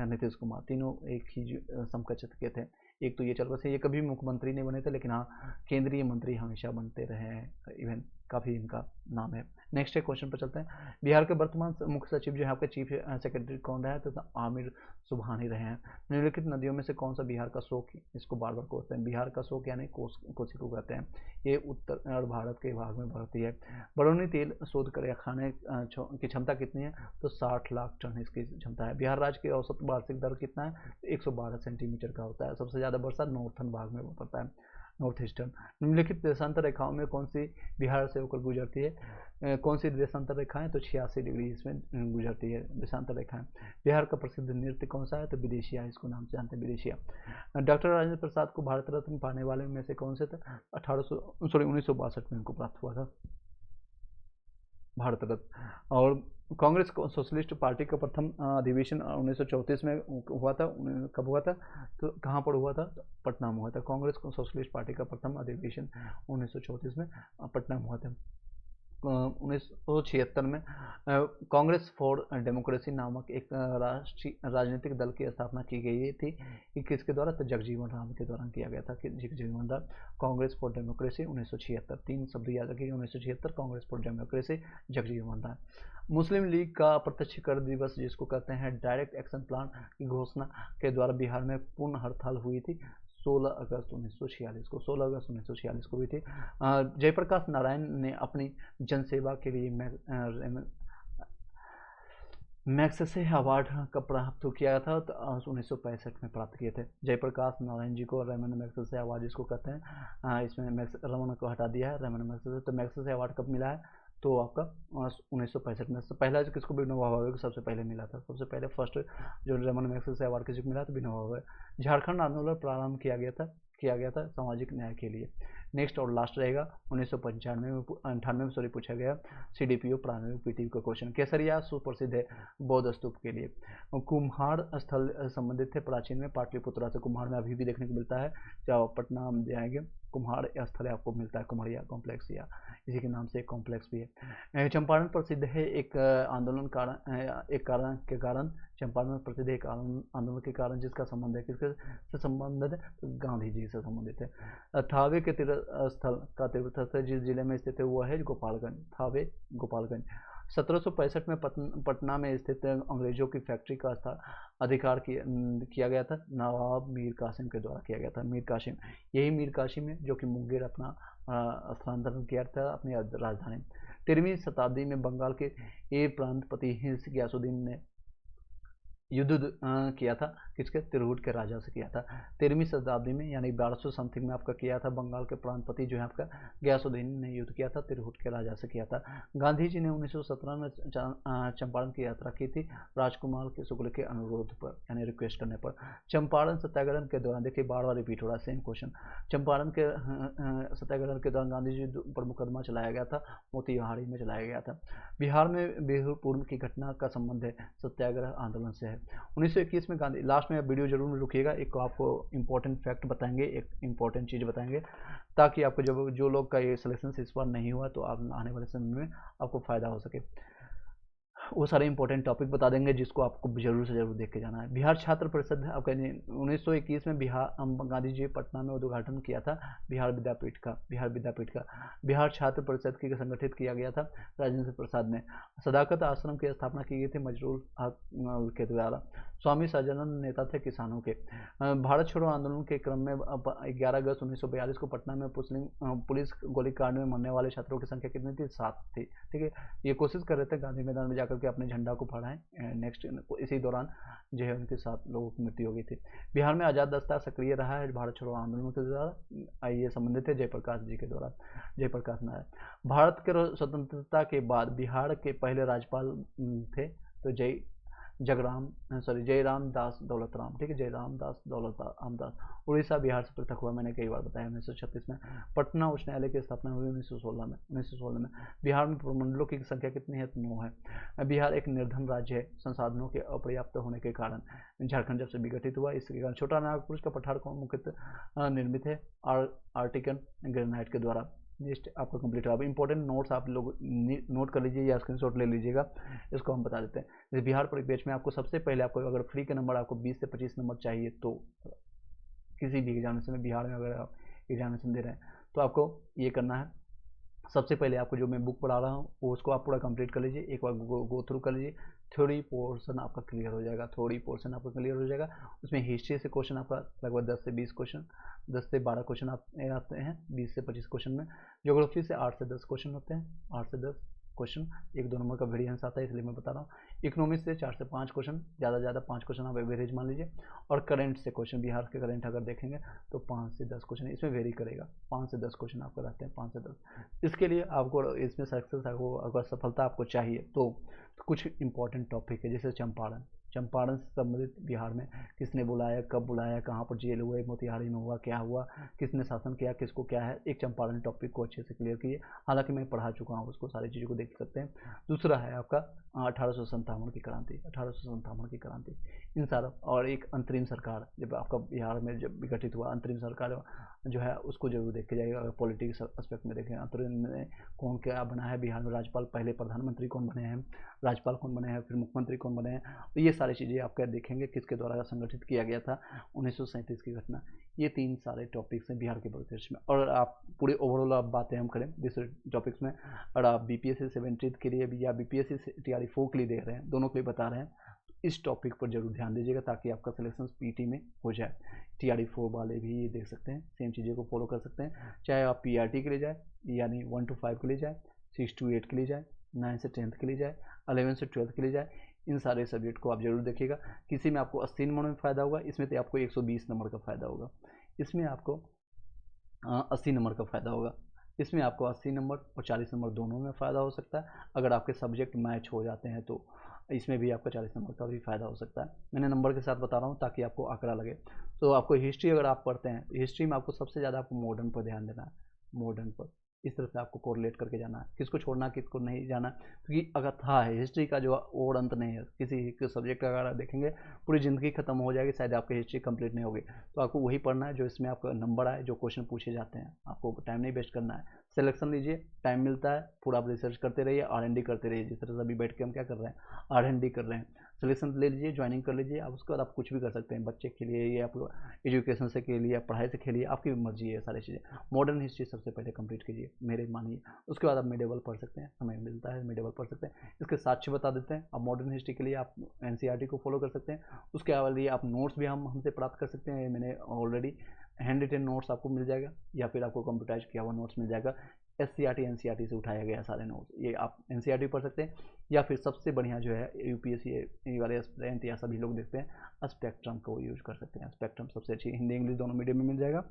नीतीश कुमार, तीनों एक ही समकक्ष के थे। एक तो ये चल रहे थे, ये कभी मुख्यमंत्री नहीं बने थे, लेकिन हाँ केंद्रीय मंत्री हमेशा बनते रहे हैं, इवन काफ़ी इनका नाम है। नेक्स्ट है क्वेश्चन पर चलते हैं। बिहार के वर्तमान मुख्य सचिव जो है आपके चीफ सेक्रेटरी कौन रहे हैं? तो आमिर सुबहानी रहे हैं। निम्नलिखित नदियों में से कौन सा बिहार का शोक, इसको बार बार कहते हैं, बिहार का शोक यानी कोसी को कहते हैं, ये उत्तर भारत के भाग में बढ़ती है। बरौनी तेल शोध कारखाने की क्षमता कितनी है? तो 60 लाख टन इसकी क्षमता है। बिहार राज्य की औसत वार्षिक दर कितना है? 112 सेंटीमीटर का होता है। सबसे ज़्यादा वर्षा नॉर्थन भाग में पड़ता है, नॉर्थ ईस्टर्न। निम्नलिखित देशांतर रेखाओं में कौन सी बिहार से होकर गुजरती है? कौन सी देशांतर रेखाएं? तो 86 डिग्री इसमें गुजरती है देशांतर रेखाएं। बिहार का प्रसिद्ध नृत्य कौन सा है? तो विदेशिया, इसको नाम से जानते हैं विदेशिया। डॉक्टर राजेंद्र प्रसाद को भारत रत्न पाने वाले में से कौन से थे? 1962 में इनको प्राप्त हुआ था भारत रत्न। और कांग्रेस सोशलिस्ट पार्टी का प्रथम अधिवेशन 1934 में हुआ था। कब हुआ था? तो कहाँ पर हुआ था? तो पटना में हुआ था। कांग्रेस सोशलिस्ट पार्टी का प्रथम अधिवेशन 1934 में पटना में हुआ था। 1976 में कांग्रेस फॉर डेमोक्रेसी नामक एक राष्ट्रीय राजनीतिक दल की स्थापना की गई थी। कि किसके द्वारा? तो जगजीवन राम के द्वारा किया गया था कि जगजीवन राम। कांग्रेस फॉर डेमोक्रेसी 1976, 3 शब्द याद रखिए, 1976 Congress for democracy, Jagjivan Ram. Muslim league का अप्रत्यक्ष कर दिवस जिसको कहते हैं डायरेक्ट एक्शन प्लान की घोषणा के द्वारा बिहार में पूर्ण हड़ताल हुई थी 16 अगस्त 1946 को, 16 अगस्त 1946 को हुई थी। जयप्रकाश नारायण ने अपनी जनसेवा के लिए मैग्सेसे अवार्ड का प्राप्त किया था, तो 1965 में प्राप्त किए थे। जयप्रकाश नारायण जी को रेमन मैग्सेसे अवार्ड जिसको कहते हैं, इसमें रमन को हटा दिया है, रेमन मैग्सेसे। तो मैग्सेसे अवार्ड कब मिला है? तो आपका 1965 में। पहला किसको? विनोबा भावे को सबसे पहले मिला था, सबसे पहले फर्स्ट जो रेमन मैग्सेसे अवार्ड किसी को मिला था? विनोबा भावे। झारखंड आंदोलन प्रारंभ किया गया था सामाजिक न्याय के लिए। नेक्स्ट और लास्ट रहेगा 1995 में 98 में सॉरी पूछा गया CDPO प्रारंभिक पीटीयू का क्वेश्चन। केसरिया सुप्रसिद्ध है बौद्ध स्तूप के लिए। कुम्हार स्थल संबंधित थे प्राचीन में पाटलिपुत्रा से। कुम्हार में अभी भी देखने को मिलता है, जब आप पटना हम जाएंगे कुम्हार स्थल आपको मिलता है, कुम्हरिया कॉम्प्लेक्स, या इसी के नाम से एक कॉम्प्लेक्स भी है। चंपारण प्रसिद्ध है एक आंदोलन कारण चंपारण में प्रसिद्ध एक आंदोलन के कारण जिसका संबंध है किसके से संबंधित है? तो गांधी जी से संबंधित है। थावे के तीर्थ स्थल का तीर्थ स्थल जिस जिले में स्थित है वो है गोपालगंज, थावे गोपालगंज। 1765 में पटना में स्थित अंग्रेजों की फैक्ट्री का अधिकार किया गया था नवाब मीर कासिम के द्वारा किया गया था। मीर कासिम, यही मीर कासिम है जो कि मुंगेर अपना स्थानांतरण किया था अपनी राजधानी। 13वीं शताब्दी में बंगाल के प्रांतपति गयासुद्दीन ने युद्ध किया था किसके? तिरहुत के राजा से किया था 13वीं शताब्दी में, यानी 1200 समथिंग में आपका किया था। बंगाल के प्रांतपति जो है आपका गयासुद्दीन ने युद्ध किया था, तिरहुत के राजा से किया था। गांधी जी ने 1917 में चंपारण की यात्रा की थी राजकुमार के शुक्ल के अनुरोध पर, यानी रिक्वेस्ट करने पर। चंपारण सत्याग्रह के दौरान, देखिए बार बार रिपीट हो रहा है सेम क्वेश्चन। चंपारण के सत्याग्रह के दौरान गांधी जी पर मुकदमा चलाया गया था, मोतिहारी में चलाया गया था। बिहार में बिहू पूर्व की घटना का संबंध है सत्याग्रह आंदोलन से है। 1921 में गांधी, लास्ट में वीडियो जरूर रुकिएगा, एक आपको इंपॉर्टेंट फैक्ट बताएंगे, एक इंपॉर्टेंट चीज़ बताएंगे, ताकि आपको जब जो लोग का ये सिलेक्शन इस बार नहीं हुआ तो आप आने वाले समय में आपको फ़ायदा हो सके। वो सारे इंपॉर्टेंट टॉपिक बता देंगे जिसको आपको जरूर से जरूर देख के जाना है। बिहार छात्र परिषद आपका 1921 में गांधी जी पटना में उद्घाटन किया था बिहार विद्यापीठ का। बिहार छात्र परिषद की संगठित किया गया था राजेंद्र प्रसाद ने। सदाकत आश्रम की स्थापना की गई थी मजरूल हक के द्वारा। स्वामी सजानंद नेता थे किसानों के। भारत छोड़ो आंदोलन के क्रम में 11 अगस्त 1942 को पटना में पुलिस गोलीकांड में मरने वाले छात्रों की संख्या कितनी थी? 7 थी। ठीक है, ये कोशिश कर रहे थे गांधी मैदान में जाकर के अपने झंडा को फहराएं। नेक्स्ट इसी दौरान जो है उनके 7 लोगों की मृत्यु हो गई थी। बिहार में आज़ाद दस्ता सक्रिय रहा है भारत छोड़ो आंदोलन के द्वारा, ये संबंधित है जयप्रकाश जी के द्वारा, जयप्रकाश नारायण। भारत के स्वतंत्रता के बाद बिहार के पहले राज्यपाल थे तो जयराम दास दौलत राम। ठीक है, जयराम दास दौलत रामदास। उड़ीसा बिहार से पृथक हुआ, मैंने कई बार बताया। 1936 में पटना उच्च न्यायालय की स्थापना हुई 1916 में। बिहार में प्रमंडलों की संख्या कितनी है? तो 9 है। बिहार एक निर्धन राज्य है संसाधनों के अपर्याप्त होने के कारण। झारखंड जब से विघटित हुआ इसके कारण। छोटा नागपुर का पठार कौन मुख्यतः निर्मित है? आर्टिकन ग्रेनाइट के द्वारा। लिस्ट आपका कंप्लीट होगा। अब इंपॉर्टेंट नोट्स आप लोग नोट कर लीजिए या स्क्रीनशॉट ले लीजिएगा, इसको हम बता देते हैं। जैसे बिहार परिपेक्ष में आपको सबसे पहले आपको अगर फ्री के नंबर आपको 20 से 25 नंबर चाहिए तो किसी भी एग्जामिनेशन में बिहार में अगर आप एग्जामिनेशन दे रहे हैं तो आपको ये करना है। सबसे पहले आपको जो मैं बुक पढ़ा रहा हूँ वो उसको आप पूरा कंप्लीट कर लीजिए, एक बार गो थ्रू कर लीजिए। थ्योरी पोर्शन आपका क्लियर हो जाएगा, उसमें हिस्ट्री से क्वेश्चन आपका लगभग 10 से 20 क्वेश्चन, 10 से 12 क्वेश्चन आते हैं 20 से 25 क्वेश्चन में। ज्योग्राफी से 8 से 10 क्वेश्चन होते हैं, 8 से 10 क्वेश्चन, 1-2 नंबर का वेरिएंस आता है इसलिए मैं बता रहा हूँ। इकोनॉमिक्स से 4 से 5 क्वेश्चन, ज़्यादा से ज़्यादा 5 क्वेश्चन आप एवरेज मान लीजिए। और करंट से क्वेश्चन, बिहार के करंट अगर देखेंगे तो 5 से 10 क्वेश्चन, इसमें वेरी करेगा, 5 से 10 क्वेश्चन आपको रहते हैं, 5 से 10। इसके लिए आपको इसमें सक्सेस आपको अगर सफलता आपको चाहिए तो कुछ इंपॉर्टेंट टॉपिक है, जैसे चंपारण से संबंधित बिहार में किसने बुलाया, कब बुलाया, कहाँ पर जेल हुए, मोतिहारी में हुआ, क्या हुआ, किसने शासन किया, किसको क्या है, एक चंपारण टॉपिक को अच्छे से क्लियर कीजिए। हालांकि मैं पढ़ा चुका हूँ उसको, सारी चीज़ों को देख सकते हैं। दूसरा है आपका 1857 की क्रांति, 1857 की क्रांति, इन सारा। और एक अंतरिम सरकार, जब आपका बिहार में जब विघटित हुआ अंतरिम सरकार जो है उसको जरूर देख के जाइएगा। अगर पॉलिटिक्स एस्पेक्ट में देखें अंतरिम में कौन क्या बना है बिहार में, राज्यपाल पहले प्रधानमंत्री कौन बने हैं, राज्यपाल कौन बने हैं, फिर मुख्यमंत्री कौन बने हैं, तो ये सारी चीज़ें आप क्या देखेंगे, किसके द्वारा संगठित किया गया था 1937 की घटना। ये 3 सारे टॉपिक्स हैं बिहार के परिप्रेक्ष्य में। और आप पूरे ओवरऑल आप बातें हम करें दिस टॉपिक्स में, और आप BPSC 70 के लिए भी या BPSC TRE 4 के लिए देख रहे हैं, दोनों के लिए बता रहे हैं, इस टॉपिक पर जरूर ध्यान दीजिएगा ताकि आपका सिलेक्शन PT में हो जाए। TRE 4 वाले भी ये देख सकते हैं, सेम चीज़ों को फॉलो कर सकते हैं, चाहे आप PRT के लिए जाए यानी 1 to 5 के लिए जाए, 6 to 8 के लिए जाए, 9 से 10th के लिए जाए, 11 से 12th के लिए जाए, इन सारे सब्जेक्ट को आप जरूर देखिएगा। किसी में आपको 80 नंबर में फ़ायदा होगा, इसमें तो आपको 120 नंबर का फ़ायदा होगा, इसमें आपको 80 नंबर का फ़ायदा होगा, इसमें आपको 80 नंबर और 40 नंबर दोनों में फ़ायदा हो सकता है। अगर आपके सब्जेक्ट मैच हो जाते हैं तो इसमें भी आपका 40 नंबर का भी फ़ायदा हो सकता है। मैंने नंबर के साथ बता रहा हूँ ताकि आपको आंकड़ा लगे। तो आपको हिस्ट्री अगर आप पढ़ते हैं तो हिस्ट्री में आपको सबसे ज़्यादा आपको मॉडर्न पर ध्यान देना है, मॉडर्न पर इस तरह से आपको कोरिलेट करके जाना है, किसको छोड़ना किसको नहीं जाना, क्योंकि अगर था हिस्ट्री का जो और अंत नहीं है, किसी सब्जेक्ट का अगर आप देखेंगे पूरी ज़िंदगी खत्म हो जाएगी शायद आपकी हिस्ट्री कंप्लीट नहीं होगी। तो आपको वही पढ़ना है जो इसमें आपका नंबर आए, जो क्वेश्चन पूछे जाते हैं, आपको टाइम नहीं वेस्ट करना है। सिलेक्शन लीजिए, टाइम मिलता है, पूरा आप रिसर्च करते रहिए, R&D करते रहिए, जिस तरह से अभी बैठ के हम क्या कर रहे हैं R&D कर रहे हैं। सिलेक्शन ले लीजिए, ज्वाइनिंग कर लीजिए, आप उसके बाद आप कुछ भी कर सकते हैं, बच्चे के लिए या आप एजुकेशन से के लिए या पढ़ाई से खेलिए, आपकी मर्जी है सारी चीज़ें। मॉडर्न हिस्ट्री सबसे पहले कंप्लीट कीजिए, मेरे मानिए, उसके बाद आप मेडिवल पढ़ सकते हैं, समय मिलता है मेडिवल पढ़ सकते हैं। इसके साक्ष्य बता देते हैं। अब मॉडर्न हिस्ट्री के लिए आप NCERT को फॉलो कर सकते हैं, उसके अलावा आप नोट्स भी हमसे प्राप्त कर सकते हैं। मैंने ऑलरेडी हैंड रिटन नोट्स आपको मिल जाएगा या फिर आपको कंप्यूटराइज किया हुआ नोट्स मिल जाएगा। SCERT NCERT से उठाया गया सारे नोट्स, ये आप NCERT पढ़ सकते हैं, या फिर सबसे बढ़िया जो है UPSC वाले एस्पिरेंट या सभी लोग देखते हैं स्पेक्ट्रम को यूज कर सकते हैं। स्पेक्ट्रम सबसे अच्छी, हिंदी इंग्लिश दोनों मीडियम में मिल जाएगा।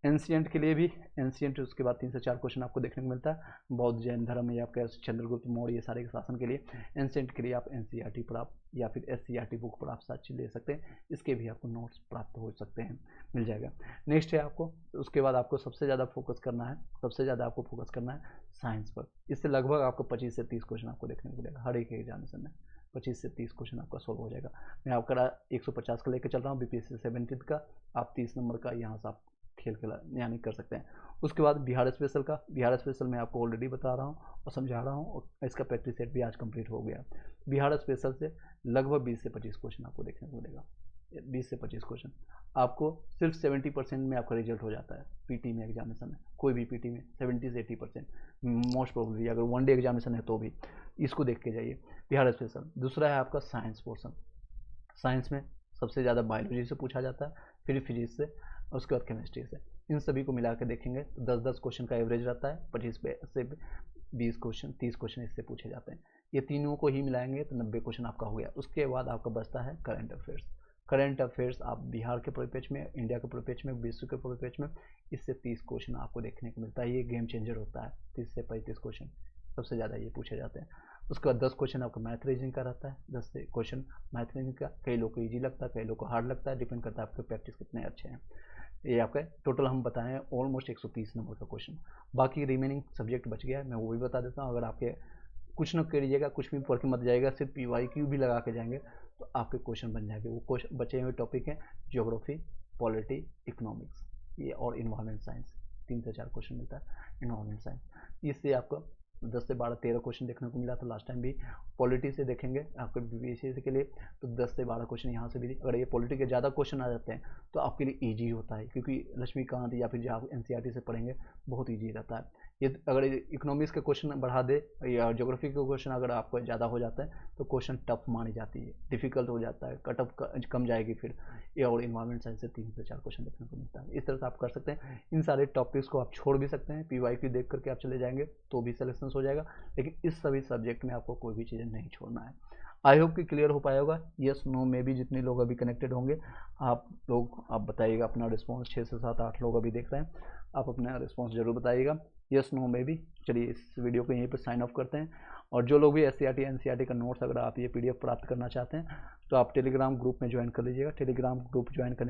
एंशियंट के लिए भी एंशियंट, उसके बाद 3 से 4 क्वेश्चन आपको देखने को मिलता है। बौद्ध जैन धर्म या आपका चंद्रगुप्त मौर्य ये सारे के शासन के लिए एंशियंट के लिए आप NCERT पर आप या फिर SCERT बुक पर आप साक्ष्य ले सकते हैं, इसके भी आपको नोट्स प्राप्त हो सकते हैं, मिल जाएगा। नेक्स्ट है आपको, उसके बाद आपको सबसे ज़्यादा फोकस करना है, सबसे ज़्यादा आपको फोकस करना है साइंस पर। इससे लगभग आपको 25 से 30 क्वेश्चन आपको देखने को मिलेगा हर एक एग्जामिनेशन में, 25 से 30 क्वेश्चन आपका सोल्व हो जाएगा। मैं आपका 150 का लेकर चल रहा हूँ, BPSC 70 का, आप 30 नंबर का यहाँ से आप खेल यानी कर सकते हैं। उसके बाद बिहार स्पेशल का, बिहार स्पेशल मैं आपको ऑलरेडी बता रहा हूँ और समझा रहा हूँ, और इसका प्रैक्टिस सेट भी आज कंप्लीट हो गया। बिहार स्पेशल से लगभग 20 से 25 क्वेश्चन आपको देखने को मिलेगा, 20 से 25 क्वेश्चन आपको सिर्फ 70% में आपका रिजल्ट हो जाता है। PT में एग्जामिनेशन में, कोई भी PT में 70 से 80% मोस्ट प्रोबेबली, अगर 1 डे एग्जामिनेशन है तो भी इसको देख के जाइए बिहार स्पेशल। दूसरा है आपका साइंस पोर्सन, साइंस में सबसे ज़्यादा बायोलॉजी से पूछा जाता है, फिर फिजिक्स से, उसके बाद केमिस्ट्री से। इन सभी को मिला के देखेंगे तो 10-10 क्वेश्चन का एवरेज रहता है, 25 से 20 क्वेश्चन, 30 क्वेश्चन इससे पूछे जाते हैं। ये तीनों को ही मिलाएंगे तो 90 क्वेश्चन आपका हो गया। उसके बाद आपका बचता है करंट अफेयर्स। करंट अफेयर्स आप बिहार के परिप्रेक्ष्य में, इंडिया के परिप्रेक्ष्य में, विश्व के परिप्रेक्ष्य में, इससे 30 क्वेश्चन आपको देखने को मिलता है। ये गेम चेंजर होता है, 30 से 35 क्वेश्चन सबसे ज़्यादा ये पूछे जाते हैं। उसके बाद 10 क्वेश्चन आपका मैथ रीजनिंग का रहता है, 10 से क्वेश्चन मैथ रीजनिंग का। कई लोग को ईजी लगता है, कई लोग को हार्ड लगता है, डिपेंड करता है आपके प्रैक्टिस कितने अच्छे हैं। ये आपका टोटल हम बताएं ऑलमोस्ट 130 नंबर का क्वेश्चन। बाकी रिमेनिंग सब्जेक्ट बच गया है, मैं वो भी बता देता हूँ। अगर आपके कुछ न करिएगा, कुछ भी पढ़ के मत जाएगा, सिर्फ PYQ भी लगा के जाएंगे तो आपके क्वेश्चन बन जाएंगे। वो क्वेश्चन बचे हुए टॉपिक हैं ज्योग्राफी, पॉलिटी, इकोनॉमिक्स, ये और इन्वायरमेंट साइंस। 3 से 4 क्वेश्चन मिलता है इन्वायरमेंट साइंस। इससे आपको 10 से 12-13 क्वेश्चन देखने को मिला था लास्ट टाइम भी। पॉलिटी से देखेंगे आपके BPSC के लिए तो 10 से 12 क्वेश्चन यहाँ से भी। अगर ये पॉलिटी के ज़्यादा क्वेश्चन आ जाते हैं तो आपके लिए ईजी होता है, क्योंकि लक्ष्मीकांत या फिर जो आप NCERT से पढ़ेंगे बहुत ईजी रहता है। ये अगर इकोनॉमिक्स के क्वेश्चन बढ़ा दे या ज्योग्राफी के क्वेश्चन अगर आपको ज़्यादा हो जाता है तो क्वेश्चन टफ मानी जाती है, डिफिकल्ट हो जाता है, कट ऑफ कम जाएगी फिर। ये और इन्वायरमेंट साइंस से 3 से 4 क्वेश्चन देखने को मिलता है। इस तरह से आप कर सकते हैं। इन सारे टॉपिक्स को आप छोड़ भी सकते हैं, PYQ देख करके आप चले जाएंगे तो भी सिलेक्शन हो जाएगा, लेकिन इस सभी सब्जेक्ट में आपको कोई भी चीज़ें नहीं छोड़ना है। आई होप कि क्लियर हो पाया होगा। यस नो में भी जितने लोग अभी कनेक्टेड होंगे आप बताइएगा अपना रिस्पॉन्स। 6 से 7 8 लोग अभी देख रहे हैं, आप अपना रिस्पॉन्स जरूर बताइएगा यस नो में भी। चलिए इस वीडियो को यहीं पर साइन ऑफ करते हैं। और जो लोग भी SCERT NCERT का नोट्स अगर आप ये PDF प्राप्त करना चाहते हैं तो आप टेलीग्राम ग्रुप में ज्वाइन कर लीजिएगा। टेलीग्राम ग्रुप ज्वाइन करने